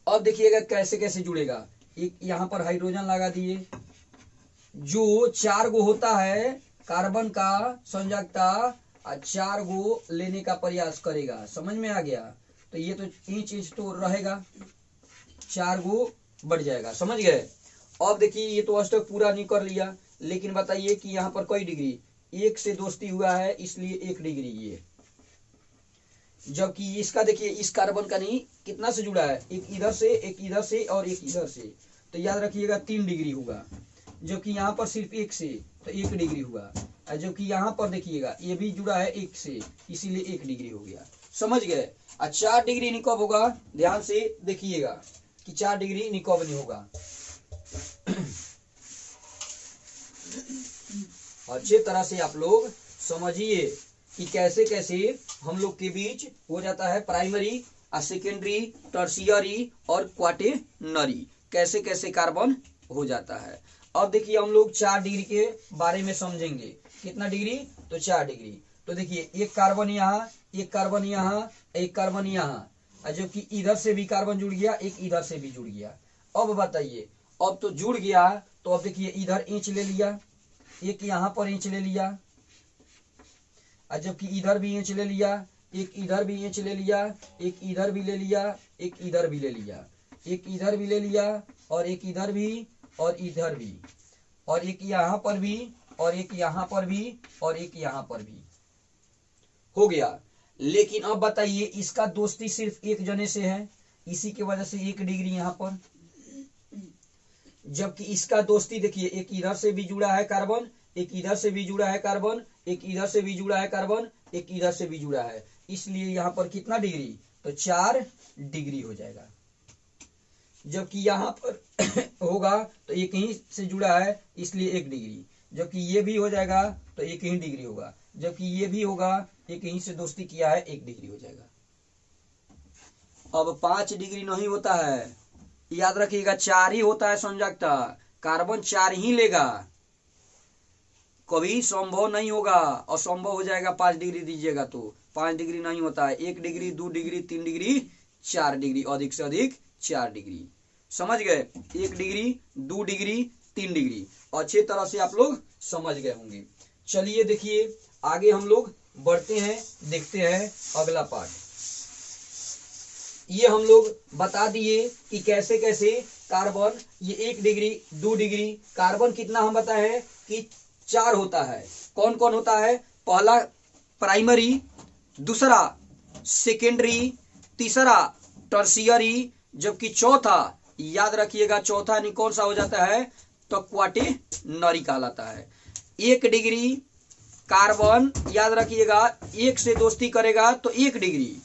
अब देखिएगा कैसे कैसे जुड़ेगा। एक यहाँ पर हाइड्रोजन लगा दिए, जो 4 गो होता है कार्बन का संयोजकता, और 4 गो लेने का प्रयास करेगा। समझ में आ गया? तो ये तो ये चीज तो रहेगा, 4 गो बढ़ जाएगा। समझ गए? अब देखिए ये तो अष्टक पूरा नहीं कर लिया, लेकिन बताइए कि यहाँ पर कई डिग्री, 1 से दोस्ती हुआ है इसलिए 1 डिग्री ये, जबकि इसका देखिए इस कार्बन का नहीं कितना से जुड़ा है, एक इधर से, एक इधर से और एक इधर से, तो याद रखिएगा 3 डिग्री होगा। जबकि यहाँ पर सिर्फ 1 से, तो 1 डिग्री हुआ। जबकि यहाँ पर देखिएगा ये भी जुड़ा है 1 से, इसीलिए 1 डिग्री हो गया। समझ गए? 4 डिग्री नहीं कब होगा, ध्यान से देखिएगा कि 4 डिग्री नहीं कब नहीं होगा। अच्छे तरह से आप लोग समझिए कि कैसे कैसे हम लोग के बीच हो जाता है प्राइमरी, सेकेंडरी, टर्शियरी और क्वाटेनरी, कैसे कैसे कार्बन हो जाता है। अब देखिए हम लोग 4 डिग्री के बारे में समझेंगे। कितना डिग्री? तो 4 डिग्री। तो देखिए एक कार्बन यहाँ, एक कार्बन यहाँ, एक कार्बन यहाँ, जो कि इधर से भी कार्बन जुड़ गया, एक इधर से भी जुड़ गया। अब बताइए, अब तो जुड़ गया, तो अब देखिए इधर इंच ले लिया, एक यहाँ पर इंच ले लिया, जबकि इधर भी इंच ले लिया, एक इधर भी इंच ले लिया, एक इधर भी ले लिया, एक इधर भी ले लिया, एक इधर भी ले लिया, और एक इधर भी, और इधर भी, और एक यहाँ पर भी, और एक यहाँ पर भी, और एक यहाँ पर भी हो गया। लेकिन अब बताइए इसका दोस्ती सिर्फ एक जने से है, इसी की वजह से 1 डिग्री यहाँ पर। जबकि इसका दोस्ती देखिए एक इधर से भी जुड़ा है कार्बन, एक इधर से भी जुड़ा है कार्बन, एक इधर से भी जुड़ा है कार्बन, एक इधर से भी जुड़ा है, इसलिए यहाँ पर कितना डिग्री? तो 4 डिग्री हो जाएगा। जबकि यहाँ पर होगा तो एक ही से जुड़ा है इसलिए 1 डिग्री, जबकि ये भी हो जाएगा तो 1 ही डिग्री होगा, जबकि ये भी होगा, एक ही से दोस्ती किया है, 1 डिग्री हो जाएगा। अब 5 डिग्री नहीं होता है, याद रखिएगा 4 ही होता है संयोजकता, कार्बन 4 ही लेगा, कभी संभव नहीं होगा, असंभव हो जाएगा 5 डिग्री दीजिएगा तो। 5 डिग्री नहीं होता है, 1 डिग्री, 2 डिग्री, 3 डिग्री, 4 डिग्री, अधिक से अधिक 4 डिग्री। समझ गए? 1 डिग्री, 2 डिग्री, 3 डिग्री, अच्छे तरह से आप लोग समझ गए होंगे। चलिए देखिए आगे हम लोग बढ़ते हैं, देखते हैं अगला पार्ट। ये हम लोग बता दिए कि कैसे कैसे कार्बन, ये 1 डिग्री, 2 डिग्री, कार्बन कितना हम बताए हैं कि 4 होता है। कौन कौन होता है? पहला प्राइमरी, दूसरा सेकेंडरी, तीसरा टर्शियरी, जबकि चौथा, याद रखिएगा चौथा नहीं कौन सा हो जाता है, तो क्वाटेनरी कहलाता है। 1 डिग्री कार्बन, याद रखिएगा 1 से दोस्ती करेगा तो 1 डिग्री,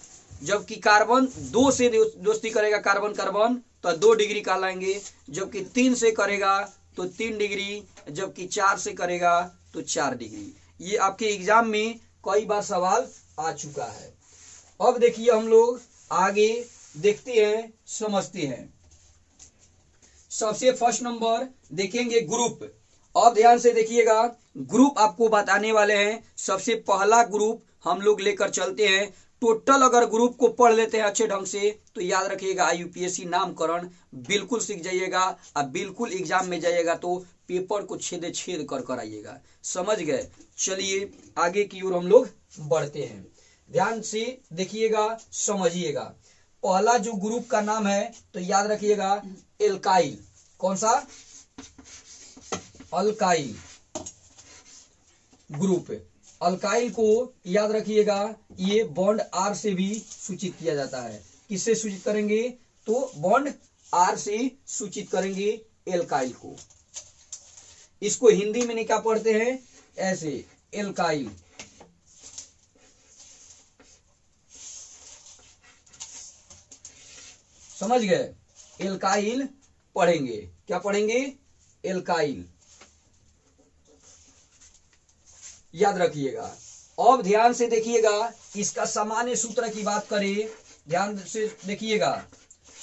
जबकि कार्बन 2 से दोस्ती करेगा कार्बन कार्बन तो 2 डिग्री कहलाएंगे, जबकि 3 से करेगा तो 3 डिग्री, जबकि 4 से करेगा तो 4 डिग्री। ये आपके एग्जाम में कई बार सवाल आ चुका है। अब देखिए हम लोग आगे देखते हैं, समझते हैं। सबसे फर्स्ट नंबर देखेंगे ग्रुप। अब ध्यान से देखिएगा, ग्रुप आपको बताने वाले हैं। सबसे पहला ग्रुप हम लोग लेकर चलते हैं। टोटल अगर ग्रुप को पढ़ लेते हैं अच्छे ढंग से तो याद रखिएगा यूपीएससी नामकरण बिल्कुल सीख जाइएगा, अब बिल्कुल एग्जाम में जाइएगा तो पेपर को छेद छेद कर कर आइएगा। समझ गए? चलिए आगे की ओर हम लोग बढ़ते हैं, ध्यान से देखिएगा, समझिएगा। पहला जो ग्रुप का नाम है तो याद रखिएगा एल्काइल। कौन सा? Alkyl group. अल्काइल को याद रखिएगा, ये बॉन्ड आर से भी सूचित किया जाता है। किससे सूचित करेंगे? तो बॉन्ड आर से सूचित करेंगे एल्काइल को। इसको हिंदी में नहीं क्या पढ़ते हैं? ऐसे, एल्काइल। समझ गए? एल्काइल पढ़ेंगे। क्या पढ़ेंगे? एल्काइल, याद रखिएगा। अब ध्यान से देखिएगा, इसका सामान्य सूत्र की बात करें, ध्यान से देखिएगा।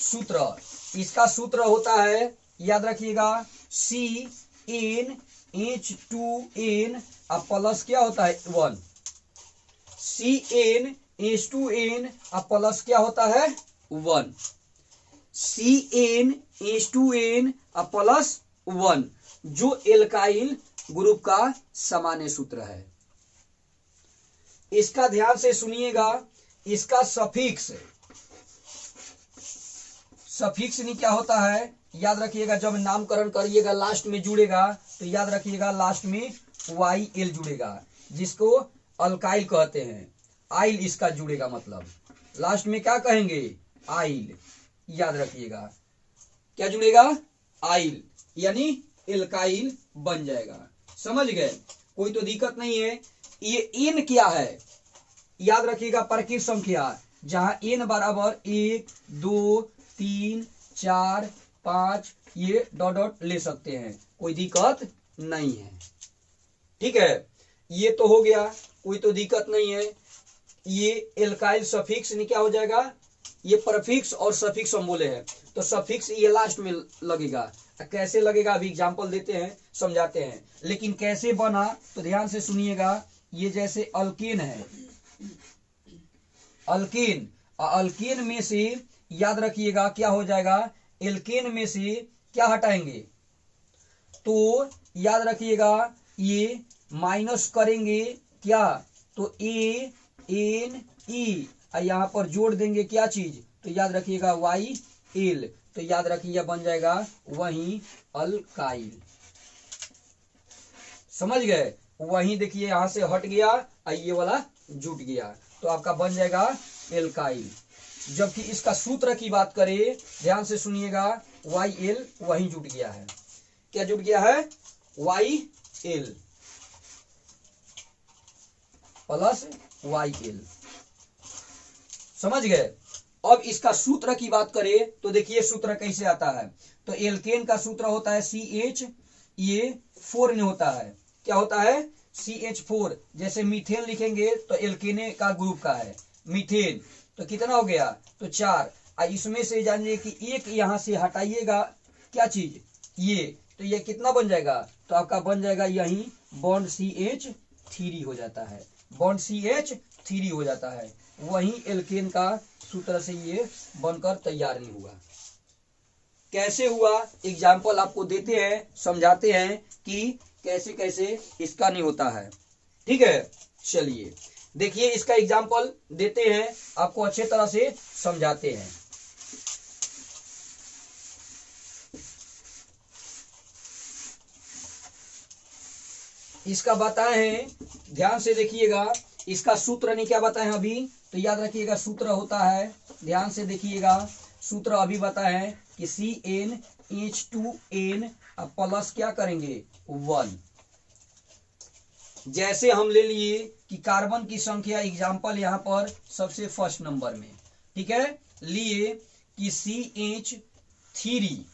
सूत्र, इसका सूत्र होता है, याद रखिएगा, CnH2n प्लस क्या होता है? 1। CnH2n प्लस क्या होता है? 1। CnH2n प्लस 1 जो एल्काइल ग्रुप का सामान्य सूत्र है। इसका ध्यान से सुनिएगा, इसका सफिक्स नहीं क्या होता है, याद रखिएगा, जब नामकरण करिएगा लास्ट में जुड़ेगा तो याद रखिएगा लास्ट में YL जुड़ेगा, जिसको अल्काइल कहते हैं। आइल इसका जुड़ेगा, मतलब लास्ट में क्या कहेंगे, आइल। याद रखिएगा क्या जुड़ेगा, आइल, यानी एल्काइल बन जाएगा। समझ गए, कोई तो दिक्कत नहीं है। ये एन क्या है, याद रखिएगा प्रकृत संख्या, जहां एन बराबर 1 2 3 4 5 ये डॉट डॉट ले सकते हैं, कोई दिक्कत नहीं है। ठीक है, ये तो हो गया, कोई तो दिक्कत नहीं है। ये एल्काइल सफिक्स नहीं क्या हो जाएगा, ये प्रफिक्स और सफिक्स हम बोले हैं, तो सफिक्स ये लास्ट में लगेगा। कैसे लगेगा अभी एग्जांपल देते हैं, समझाते हैं। लेकिन कैसे बना तो ध्यान से सुनिएगा। ये जैसे अल्केन है, अल्केन, अल्केन में से याद रखिएगा क्या हो जाएगा, एल्केन में से क्या हटाएंगे, तो याद रखिएगा ये माइनस करेंगे क्या, तो ए एन ई, यहां पर जोड़ देंगे क्या चीज, तो याद रखिएगा YL, तो याद रखिए बन जाएगा वही अल्काइल। समझ गए, वही देखिए यहां से हट गया, ये वाला जुट गया, तो आपका बन जाएगा एल्काइल। जबकि इसका सूत्र की बात करें, ध्यान से सुनिएगा, YL वही जुट गया है। क्या जुट गया है, YL प्लस YL। समझ गए। अब इसका सूत्र की बात करें तो देखिए सूत्र कैसे आता है, तो एल्केन का सूत्र होता है CH, ये 4 में होता है, क्या होता है, CH4। जैसे मीथेन लिखेंगे तो एल्केने का ग्रुप का है मीथेन, तो कितना हो गया, तो 4। इसमें से जानिए कि एक यहां से हटाइएगा क्या चीज, ये, तो ये कितना बन जाएगा, तो आपका बन जाएगा यही बॉन्ड CH3 हो जाता है, बॉन्ड CH3 हो जाता है। वही एल्केन का सूत्र से ये बनकर तैयार नहीं हुआ। कैसे हुआ, एग्जाम्पल आपको देते हैं, समझाते हैं कि कैसे कैसे इसका नहीं होता है। ठीक है, चलिए देखिए इसका एग्जाम्पल देते हैं, आपको अच्छे तरह से समझाते हैं। इसका बताए हैं, ध्यान से देखिएगा, इसका सूत्र नहीं क्या बताए अभी, तो याद रखिएगा सूत्र होता है, ध्यान से देखिएगा, सूत्र अभी बताए हैं कि CnH2n प्लस क्या करेंगे 1। जैसे हम ले लिए कि कार्बन की संख्या, एग्जाम्पल यहां पर सबसे फर्स्ट नंबर में, ठीक है, लिए कि CH3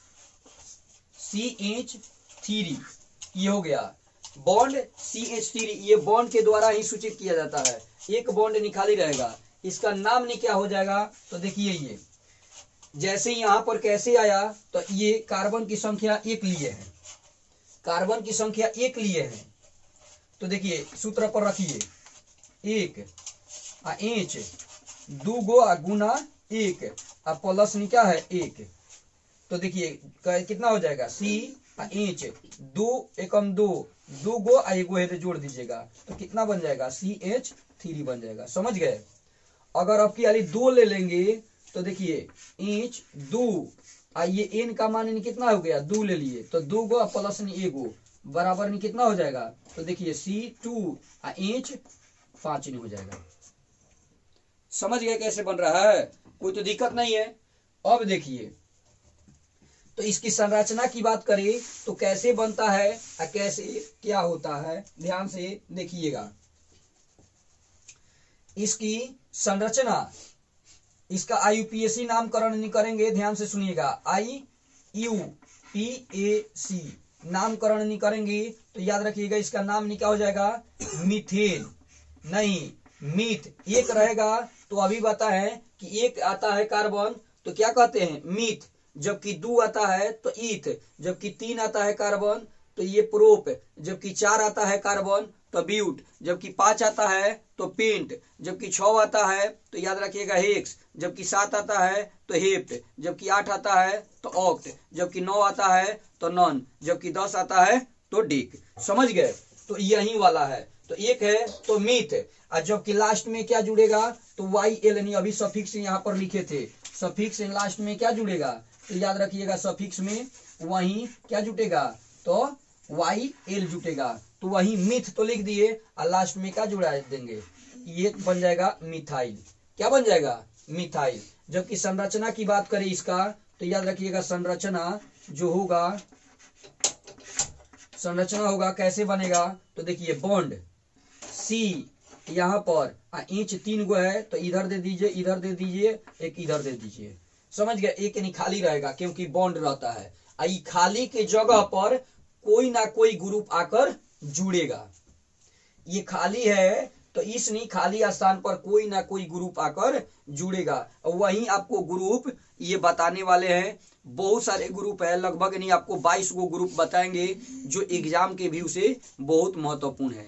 ये हो गया बॉन्ड CH3, ये बॉन्ड के द्वारा ही सूचित किया जाता है, एक बॉन्ड निकाली रहेगा, इसका नाम नहीं क्या हो जाएगा, तो देखिए ये जैसे यहां पर कैसे आया, तो ये कार्बन की संख्या 1 लिए है, कार्बन की संख्या 1 लिए है, तो देखिए सूत्र पर रखिए 1 इंच 2 गुना 1 प्लस नहीं क्या है 1, तो देखिए कितना हो जाएगा इंच 2 एकम 2 गो एगो है तो जोड़ दीजिएगा, तो कितना बन जाएगा CH3 बन जाएगा। समझ गए। अगर आपकी वाली 2 ले लेंगे तो देखिए इंच 2, ये एन का मान कितना हो गया 2 ले लिए, तो 2 गो प्लस एगो बराबर नहीं कितना हो जाएगा, तो देखिए C2 इंच 5 नहीं हो जाएगा। समझ गए कैसे बन रहा है, कोई तो दिक्कत नहीं है। अब देखिए तो इसकी संरचना की बात करें तो कैसे बनता है और कैसे क्या होता है, ध्यान से देखिएगा। इसकी संरचना, इसका IUPAC नामकरण नहीं करेंगे, ध्यान से सुनिएगा, IUPAC नामकरण नहीं करेंगे तो याद रखिएगा इसका नाम नहीं क्या हो जाएगा, मीथेन नहीं मीथ। एक रहेगा तो अभी बताए कि एक आता है कार्बन तो क्या कहते हैं मीथ, जबकि 2 आता है तो ईथ, जबकि 3 आता है कार्बन तो ये प्रोप, जबकि 4 आता है कार्बन तो ब्यूट, जबकि 5 आता है तो पेंट, जबकि 6 आता है तो याद रखिएगा हेक्स, जबकि 7 आता है तो हेप्ट, जबकि 8 आता है तो ऑक्ट, जबकि 9 आता है तो नॉन, जबकि 10 आता है तो डिक। समझ गए, तो यही वाला है। तो एक है तो मीथ, और जबकि लास्ट में क्या जुड़ेगा तो वाई एल, यानी अभी सफिक्स यहाँ पर लिखे थे, सफिक्स लास्ट में क्या जुड़ेगा तो याद रखिएगा सफिक्स में वही क्या जुटेगा तो वाई एल जुटेगा, तो वही मिथ तो लिख दिए और लास्ट में क्या जुड़ा देंगे, ये बन जाएगा मिथाइल। क्या बन जाएगा मिथाइल। जबकि संरचना की बात करें इसका तो याद रखिएगा संरचना जो होगा, संरचना होगा कैसे बनेगा तो देखिए बॉन्ड सी यहाँ पर इंच 3 गो है तो इधर दे दीजिए, इधर दे दीजिए, एक इधर दे दीजिए, समझ गए, एक यानी खाली रहेगा क्योंकि बॉन्ड रहता है। खाली के जगह पर कोई ना कोई ग्रुप आकर जुड़ेगा, ये खाली है तो इस नहीं खाली स्थान पर कोई ना कोई ग्रुप आकर जुड़ेगा, और वहीं आपको ग्रुप ये बताने वाले हैं, बहुत सारे ग्रुप है, लगभग नहीं आपको 22 गो ग्रुप बताएंगे जो एग्जाम के व्यू से बहुत महत्वपूर्ण है।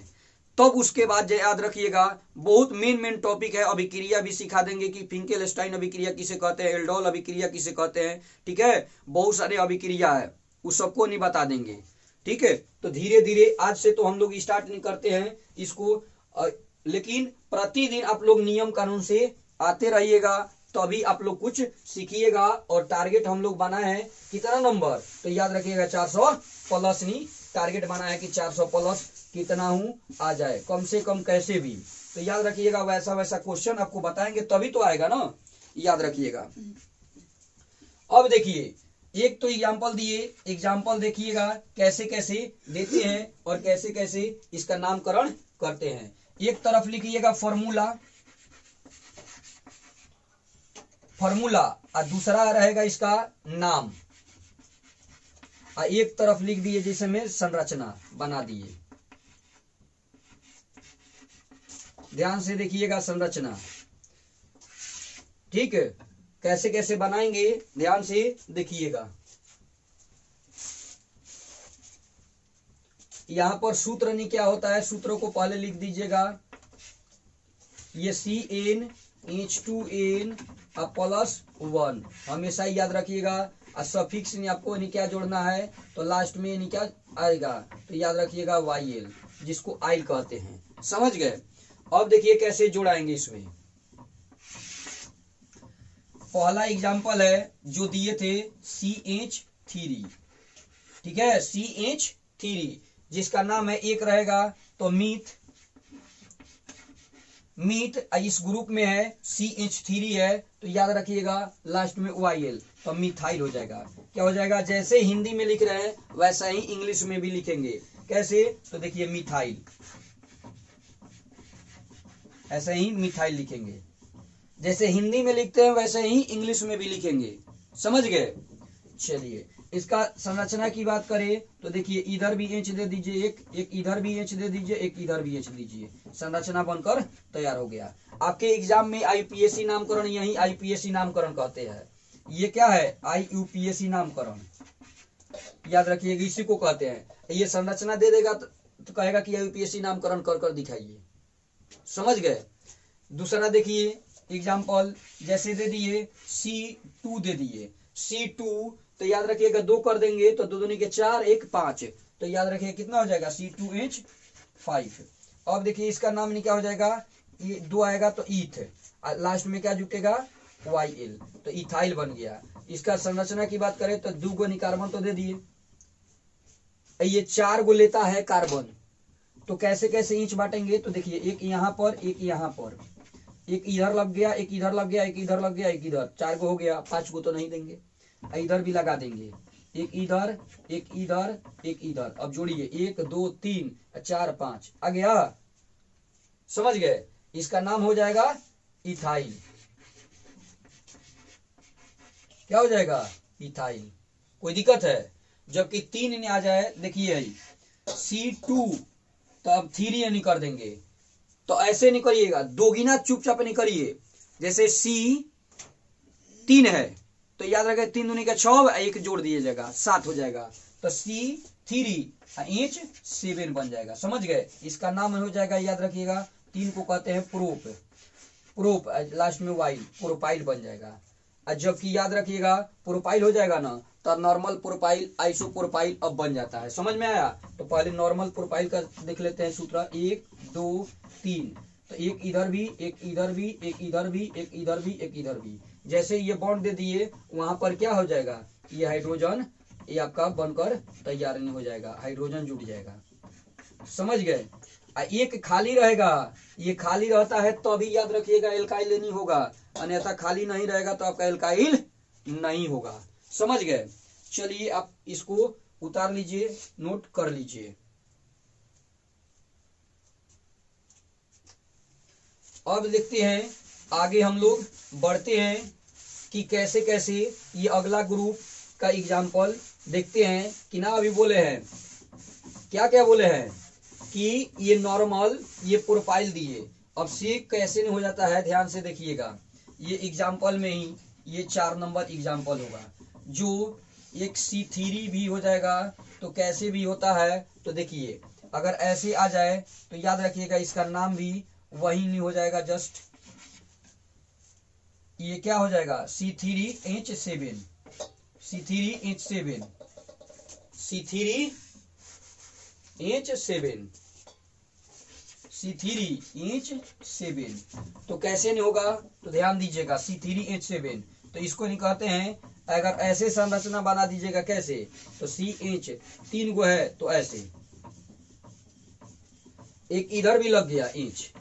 तब उसके बाद याद रखिएगा बहुत मेन टॉपिक है, अभिक्रिया भी सिखा देंगे कि फिंकेलस्टाइन अभिक्रिया किसे कहते हैं, एल्डोल अभिक्रिया किसे कहते हैं, ठीक है, बहुत सारे अभिक्रिया है उस सबको नहीं बता देंगे, ठीक है। तो धीरे धीरे आज से तो हम लोग स्टार्ट नहीं करते हैं इसको, लेकिन प्रतिदिन आप लोग नियम कानून से आते रहिएगा तभी आप लोग कुछ सीखिएगा। और टारगेट हम लोग बना है कितना नंबर तो याद रखिएगा 400 प्लस, नहीं टारगेट बना है कि 400 प्लस कितना हूं आ जाए, कम से कम कैसे भी, तो याद रखिएगा वैसा वैसा क्वेश्चन आपको बताएंगे तभी तो आएगा ना, याद रखिएगा। अब देखिए एक तो एग्जाम्पल दिए, एग्जाम्पल देखिएगा कैसे कैसे देते हैं और कैसे कैसे इसका नामकरण करते हैं। एक तरफ लिखिएगा फॉर्मूला, फॉर्मूला और दूसरा रहेगा इसका नाम, और एक तरफ लिख दिए जैसे में संरचना बना दिए। ध्यान से देखिएगा संरचना, ठीक है, कैसे कैसे बनाएंगे ध्यान से देखिएगा। यहां पर सूत्र नहीं क्या होता है, सूत्रों को पहले लिख दीजिएगा, ये CnH2n +1 हमेशा ही याद रखिएगा, और सफिक्स नहीं आपको नहीं क्या जोड़ना है तो लास्ट में नहीं क्या आएगा तो याद रखिएगा YL, जिसको आइल कहते हैं, समझ गए। अब देखिए कैसे जोड़ाएंगे इसमें। पहला एग्जांपल है जो दिए थे CH3, ठीक है, CH3 जिसका नाम है एक रहेगा तो मीथ, मीथ इस ग्रुप में है CH3 है तो याद रखिएगा लास्ट में YL तो मिथाइल हो जाएगा। क्या हो जाएगा, जैसे हिंदी में लिख रहे हैं वैसा ही इंग्लिश में भी लिखेंगे, कैसे तो देखिए मिथाइल, ऐसे ही मिथाइल लिखेंगे, जैसे हिंदी में लिखते हैं वैसे ही इंग्लिश में भी लिखेंगे, समझ गए। चलिए इसका संरचना की बात करें तो देखिए इधर भी H दे दीजिए, एक इधर भी H दे दीजिए, एक इधर भी H दीजिए, संरचना बनकर तैयार हो गया। आपके एग्जाम में IUPAC नामकरण, यही IUPAC नामकरण कहते हैं, ये क्या है IUPAC नामकरण, याद रखिएगा इसी को कहते हैं। ये संरचना दे देगा तो कहेगा कि IUPAC नामकरण कर कर दिखाइए, समझ गए। दूसरा देखिए एग्जाम्पल जैसे दे दिए C2 दे दिए, C2 तो याद रखिएगा 2 कर देंगे तो 2 दूनी के 4, 1 5 तो याद रखिएगा कितना हो जाएगा C2H5। अब देखिए इसका नाम नहीं क्या हो जाएगा, ये 2 आएगा तो ईथ, लास्ट में क्या जुटेगा YL तो इथाइल बन गया। इसका संरचना की बात करें तो 2 गो कार्बन तो दे दिए, ये 4 गो लेता है कार्बन, तो कैसे कैसे इंच बांटेंगे तो देखिए एक यहाँ पर, एक यहाँ पर, एक इधर लग गया, एक इधर लग गया, एक इधर लग गया, एक इधर, 4 गो हो गया, 5 गो तो नहीं देंगे, इधर भी लगा देंगे, एक इधर, एक इधर, एक इधर। अब जोड़िए 1 2 3 4 5 आ गया, समझ गए। इसका नाम हो जाएगा इथाइल, क्या हो जाएगा इथाइल। कोई दिक्कत है, जबकि 3 नहीं आ जाए देखिए C2 तो अब 3 नहीं कर देंगे, तो ऐसे नहीं करिएगा, दोगुना चुपचाप नहीं करिए। जैसे C3 है तो याद रखें 3 दूनी का 6, एक जोड़ दीजिएगा 7 हो जाएगा, तो C3H7 बन जाएगा, समझ गए। इसका नाम हो जाएगा याद रखिएगा, 3 को कहते हैं प्रोप, लास्ट में वाइल, प्रोपाइल बन जाएगा। और जबकि याद रखिएगा प्रोपाइल हो जाएगा ना तो नॉर्मल प्रोपाइल आइसोप्रोपाइल अब बन जाता है। समझ में आया? तो पहले नॉर्मल प्रोपाइल का देख लेते हैं सूत्र। 1 2 3, तो एक इधर भी, एक इधर भी, एक इधर भी, एक इधर भी, एक इधर भी। जैसे ये बॉन्ड दे दिए, वहां पर क्या हो जाएगा, ये हाइड्रोजन ये आपका बनकर तैयार नहीं हो जाएगा, हाइड्रोजन जुड़ जाएगा। समझ गए? एक खाली रहेगा, ये खाली रहता है तो अभी याद रखिएगा एल्काइल नहीं होगा, अन्यथा खाली नहीं रहेगा तो आपका एल्काइल नहीं होगा। समझ गए? चलिए आप इसको उतार लीजिए, नोट कर लीजिए। अब देखते हैं आगे हम लोग बढ़ते हैं कि कैसे कैसे ये अगला ग्रुप का एग्जाम्पल देखते हैं कि ना। अभी बोले हैं क्या क्या बोले हैं कि ये नॉर्मल ये प्रोफाइल दिए। अब से कैसे नहीं हो जाता है, ध्यान से देखिएगा। ये एग्जाम्पल में ही ये 4 नंबर एग्जाम्पल होगा, जो एक C3 भी हो जाएगा। तो कैसे भी होता है, तो देखिए अगर ऐसे आ जाए तो याद रखिएगा इसका नाम भी वही नहीं हो जाएगा, जस्ट ये क्या हो जाएगा C3H7, C3H7, C3H7, C3H7। तो कैसे नहीं होगा, तो ध्यान दीजिएगा C3H7, तो इसको नहीं कहते हैं। अगर ऐसे संरचना बना दीजिएगा कैसे, तो CH 3 गो है तो ऐसे, एक इधर भी लग गया इंच,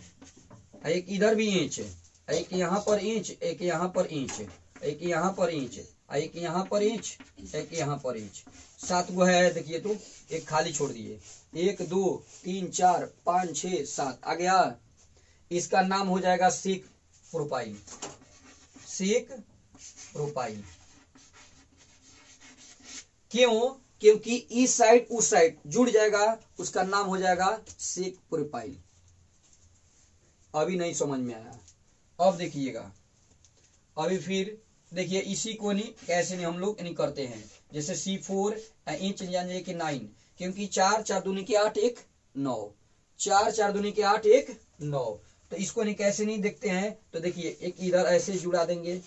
एक इधर भी इंच, एक यहाँ पर इंच, एक यहाँ पर इंच, एक यहाँ पर इंच, एक यहाँ पर इंच, एक यहाँ पर इंच। 7 गो है, देखिए तो एक खाली छोड़ दिए। 1 2 3 4 5 6 7 आ गया। इसका नाम हो जाएगा सेक प्रोपाइल, सेक प्रोपाइल। क्यों? क्योंकि इस साइड उस साइड जुड़ जाएगा, उसका नाम हो जाएगा सेक प्रोपाइल। अभी नहीं समझ में आया, अब देखिएगा। अभी फिर देखिए इसी को नहीं कैसे नहीं हम लोग नहीं करते हैं, जैसे C4 इंच यानी कि 9, क्योंकि 4 4 दूनी के 8 1 9, 4 4 दूनी के 8 1 9। तो इसको नहीं कैसे नहीं देखते हैं, तो देखिए एक इधर ऐसे जुड़ा देंगे,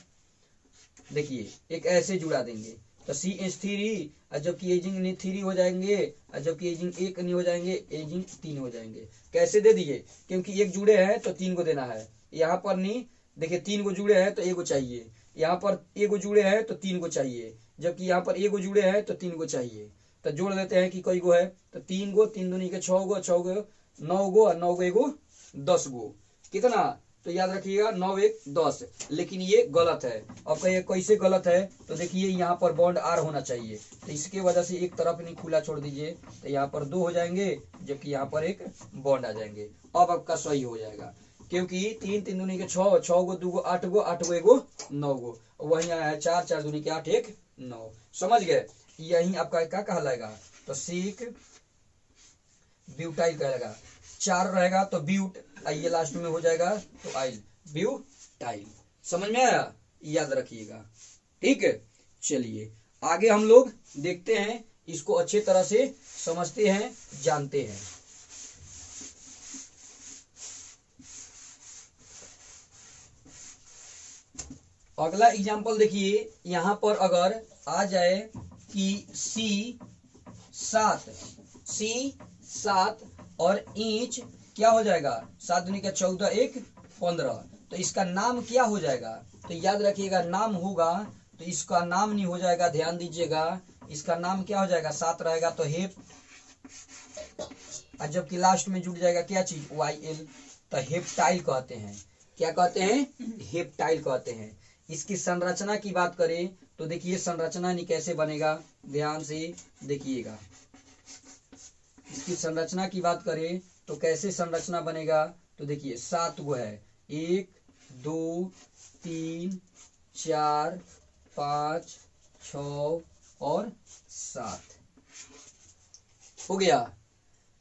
देखिए एक ऐसे जुड़ा देंगे तो CH3, जबकि एजिंग नहीं 3 हो जाएंगे, जबकि एजिंग 1 नहीं हो जाएंगे, एजिंग 3 हो जाएंगे। कैसे दे दिए, क्योंकि एक जुड़े हैं तो 3 को देना है। यहाँ पर नहीं, देखिए 3 को जुड़े हैं तो 1 को चाहिए, यहाँ पर 1 को जुड़े हैं तो 3 को चाहिए, जबकि यहाँ पर 1 को जुड़े हैं तो 3 को चाहिए। तो जोड़ देते हैं कि कई गो है, तो 3 गो, 3 दूनी के 6 गो, 6 गो 9 गो, और 9 गो 1 गो 10 गो। कितना? तो याद रखिएगा 9 1 10। लेकिन ये गलत है। अब कहिए कैसे गलत है, तो देखिए यहाँ पर बॉन्ड आर होना चाहिए, तो इसके वजह से एक तरफ नहीं खुला छोड़ दीजिए, तो यहाँ पर 2 हो जाएंगे, जबकि यहाँ पर एक बॉन्ड आ जाएंगे। अब आपका सही हो जाएगा, क्योंकि 3 3 दूनी के 6, 6 गो 2 गो 8 गो, 8 गो 1 गो 9 गो, वही आया है 4 4 दूनी के 8 1 9। समझ गए? यही आपका क्या कहलाएगा, तो सेक ब्यूटाइल कहलाएगा। 4 रहेगा तो ब्यूट, ये लास्ट में हो जाएगा तो आइल, ब्यूटाइल। समझ में आया? याद रखिएगा, ठीक है। चलिए आगे हम लोग देखते हैं, इसको अच्छे तरह से समझते हैं, जानते हैं। अगला एग्जांपल देखिए, यहां पर अगर आ जाए कि C7 और इंच क्या हो जाएगा, 7 दूनी का 14 1 15, तो इसका नाम क्या हो जाएगा, तो याद रखिएगा नाम होगा, तो इसका नाम नहीं हो जाएगा, ध्यान दीजिएगा, इसका नाम क्या हो जाएगा, 7 रहेगा तो हेप, और जबकि लास्ट में जुड़ जाएगा क्या चीज, YL, तो हेप्टाइल कहते हैं। क्या कहते हैं? हेप्टाइल कहते हैं। इसकी संरचना की बात करें तो देखिए संरचना नहीं कैसे बनेगा, ध्यान से देखिएगा। इसकी संरचना की बात करें तो कैसे संरचना बनेगा, तो देखिए 7 गो है, 1 2 3 4 5 6 और 7 हो गया।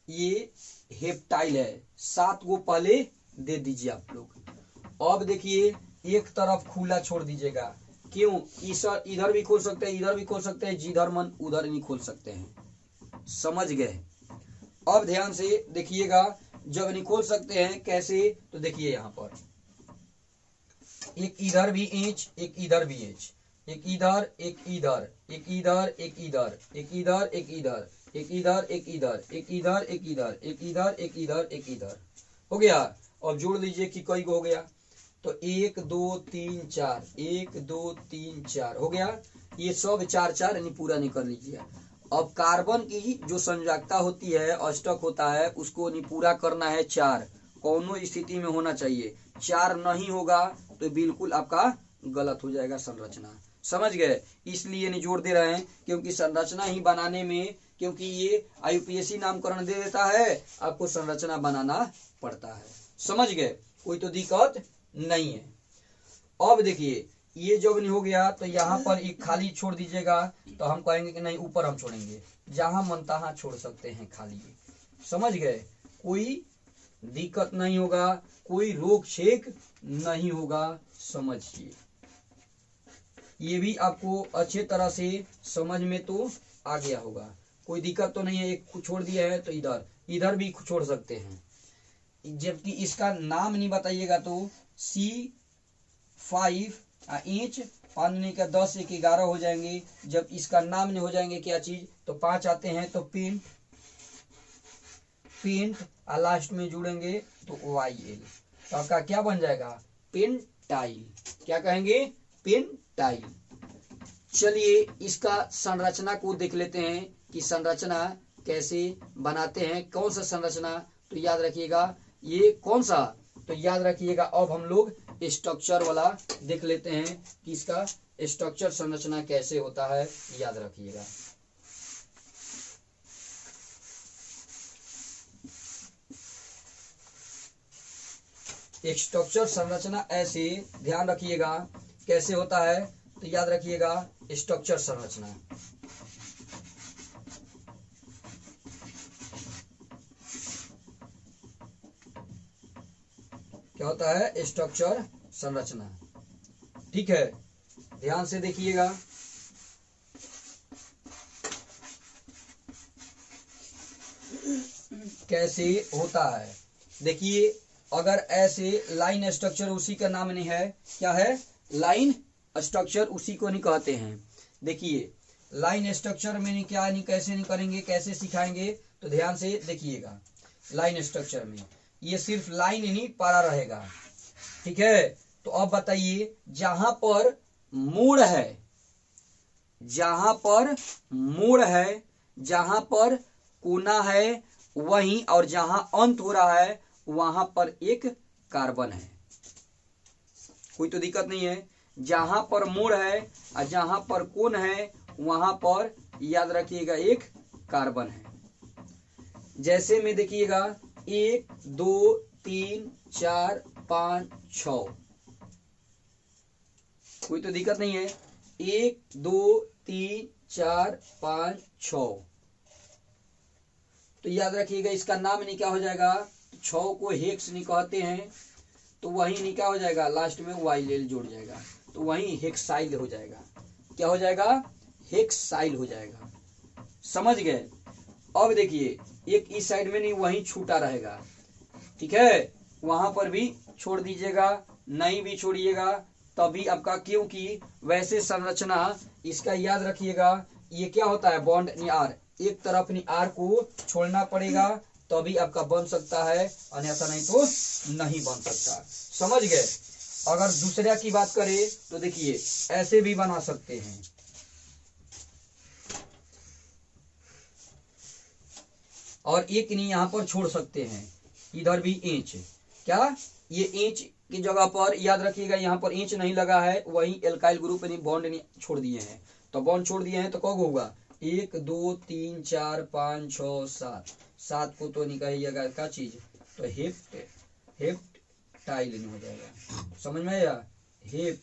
ये हेप्टाइल है, 7 गो पहले दे दीजिए आप लोग। अब देखिए एक तरफ खुला छोड़ दीजिएगा, क्यों? इधर भी खोल सकते हैं, इधर भी खोल सकते हैं, जिधर मन उधर नहीं खोल सकते हैं। समझ गए? अब ध्यान से देखिएगा, जब नहीं खोल सकते हैं कैसे, तो देखिए यहाँ पर एक इधर भी इंच, एक इधर भी इंच, एक इधर, एक इधर, एक इधर, एक इधर, एक इधर, एक इधर, एक इधर, एक इधर, एक इधर, एक इधर, एक इधर, एक इधर, एक इधर। हो गया। अब जोड़ लीजिए कि कई हो गया। तो 1 2 3 4, 1 2 3 4 हो गया। ये सब 4 4 यानी पूरा नहीं कर लीजिए। अब कार्बन की जो संयोजकता होती है, अष्टक होता है, उसको नहीं पूरा करना है 4। कौनो स्थिति में होना चाहिए। 4 नहीं होगा तो बिल्कुल आपका गलत हो जाएगा संरचना। समझ गए? इसलिए नहीं जोड़ दे रहे हैं, क्योंकि संरचना ही बनाने में, क्योंकि ये IUPAC नामकरण दे देता है, आपको संरचना बनाना पड़ता है। समझ गए? कोई तो दिक्कत नहीं है। अब देखिए, ये जब नहीं हो गया तो यहाँ पर एक खाली छोड़ दीजिएगा। तो हम कहेंगे कि नहीं, ऊपर हम छोड़ेंगे, जहां मन तहां छोड़ सकते हैं खाली। समझ गए? कोई दिक्कत नहीं होगा, कोई रोक छेक नहीं होगा। समझिए, ये भी आपको अच्छे तरह से समझ में तो आ गया होगा। कोई दिक्कत तो नहीं है। एक छोड़ दिया है तो इधर, इधर भी छोड़ सकते हैं। जबकि इसका नाम नहीं बताइएगा तो C5 इंच 5 का 10 1 11 हो जाएंगे। जब इसका नाम नहीं हो जाएंगे क्या चीज, तो 5 आते हैं तो पिंट, और लास्ट में जुड़ेंगे तो YL। तो आपका क्या बन जाएगा? पेंटाइल। क्या कहेंगे? पेंटाइल। चलिए इसका संरचना को देख लेते हैं कि संरचना कैसे बनाते हैं। कौन सा संरचना? तो याद रखिएगा, ये कौन सा? तो याद रखिएगा, अब हम लोग स्ट्रक्चर वाला देख लेते हैं कि इसका स्ट्रक्चर संरचना कैसे होता है। याद रखिएगा। एक स्ट्रक्चर संरचना ऐसे, ध्यान रखिएगा कैसे होता है। तो याद रखिएगा, स्ट्रक्चर संरचना क्या होता है? स्ट्रक्चर संरचना। ठीक है, ध्यान से देखिएगा। कैसे होता है, देखिए। अगर ऐसे लाइन स्ट्रक्चर, उसी का नाम नहीं है, क्या है? लाइन स्ट्रक्चर, उसी को नहीं कहते हैं। देखिए, लाइन स्ट्रक्चर में नहीं, क्या नहीं, कैसे नहीं करेंगे, कैसे सिखाएंगे, तो ध्यान से देखिएगा। लाइन स्ट्रक्चर में ये सिर्फ लाइन ही नहीं पड़ा रहेगा। ठीक है, तो अब बताइए, जहां पर मूड़ है, जहां पर मूड़ है, जहां पर कोना है वहीं, और जहां अंत हो रहा है वहां पर एक कार्बन है। कोई तो दिक्कत नहीं है। जहां पर मूड़ है और जहां पर कोण है वहां पर याद रखिएगा एक कार्बन है। जैसे में देखिएगा 1 2 3 4 5 6, कोई तो दिक्कत नहीं है। 1 2 3 4 5 6, तो याद रखिएगा इसका नाम नहीं क्या हो जाएगा? 6 को हेक्स नहीं कहते हैं, तो वही नहीं क्या हो जाएगा? लास्ट में YL जोड़ जाएगा, तो वही हेक्साइल हो जाएगा। क्या हो जाएगा? हेक्साइल हो जाएगा। समझ गए? अब देखिए, एक इस साइड में नहीं, वहीं छूटा रहेगा। ठीक है, वहां पर भी छोड़ दीजिएगा, नहीं भी छोड़िएगा तभी आपका, क्योंकि वैसे संरचना इसका याद रखिएगा, ये क्या होता है? बॉन्ड निआर, एक तरफ निआर को छोड़ना पड़ेगा तभी आपका बन सकता है, अन्यथा नहीं तो नहीं बन सकता। समझ गए? अगर दूसरा की बात करें तो देखिए, ऐसे भी बना सकते हैं। और एक नहीं यहां पर छोड़ सकते हैं, इधर भी इंच। क्या? ये इंच की जगह पर याद रखिएगा, यहाँ पर इंच नहीं लगा है, वही एल्काइल ग्रुप ने बॉन्ड नहीं छोड़ दिए हैं। तो बॉन्ड छोड़ दिए हैं तो कब होगा? 1 2 3 4 5 6 7, 7 को तो नहीं कहिएगा क्या चीज, तो हेप्टाइल हो जाएगा। समझ में आया? क्या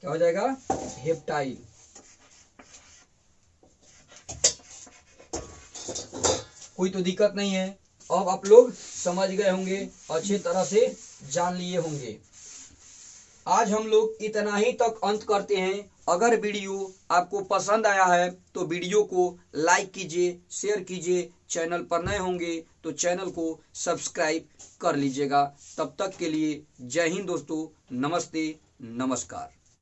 हो जाएगा? हेप्टाइल। कोई तो दिक्कत नहीं है। अब आप लोग समझ गए होंगे, अच्छे तरह से जान लिए होंगे। आज हम लोग इतना ही तक अंत करते हैं। अगर वीडियो आपको पसंद आया है तो वीडियो को लाइक कीजिए, शेयर कीजिए। चैनल पर नए होंगे तो चैनल को सब्सक्राइब कर लीजिएगा। तब तक के लिए जय हिंद दोस्तों, नमस्ते, नमस्कार।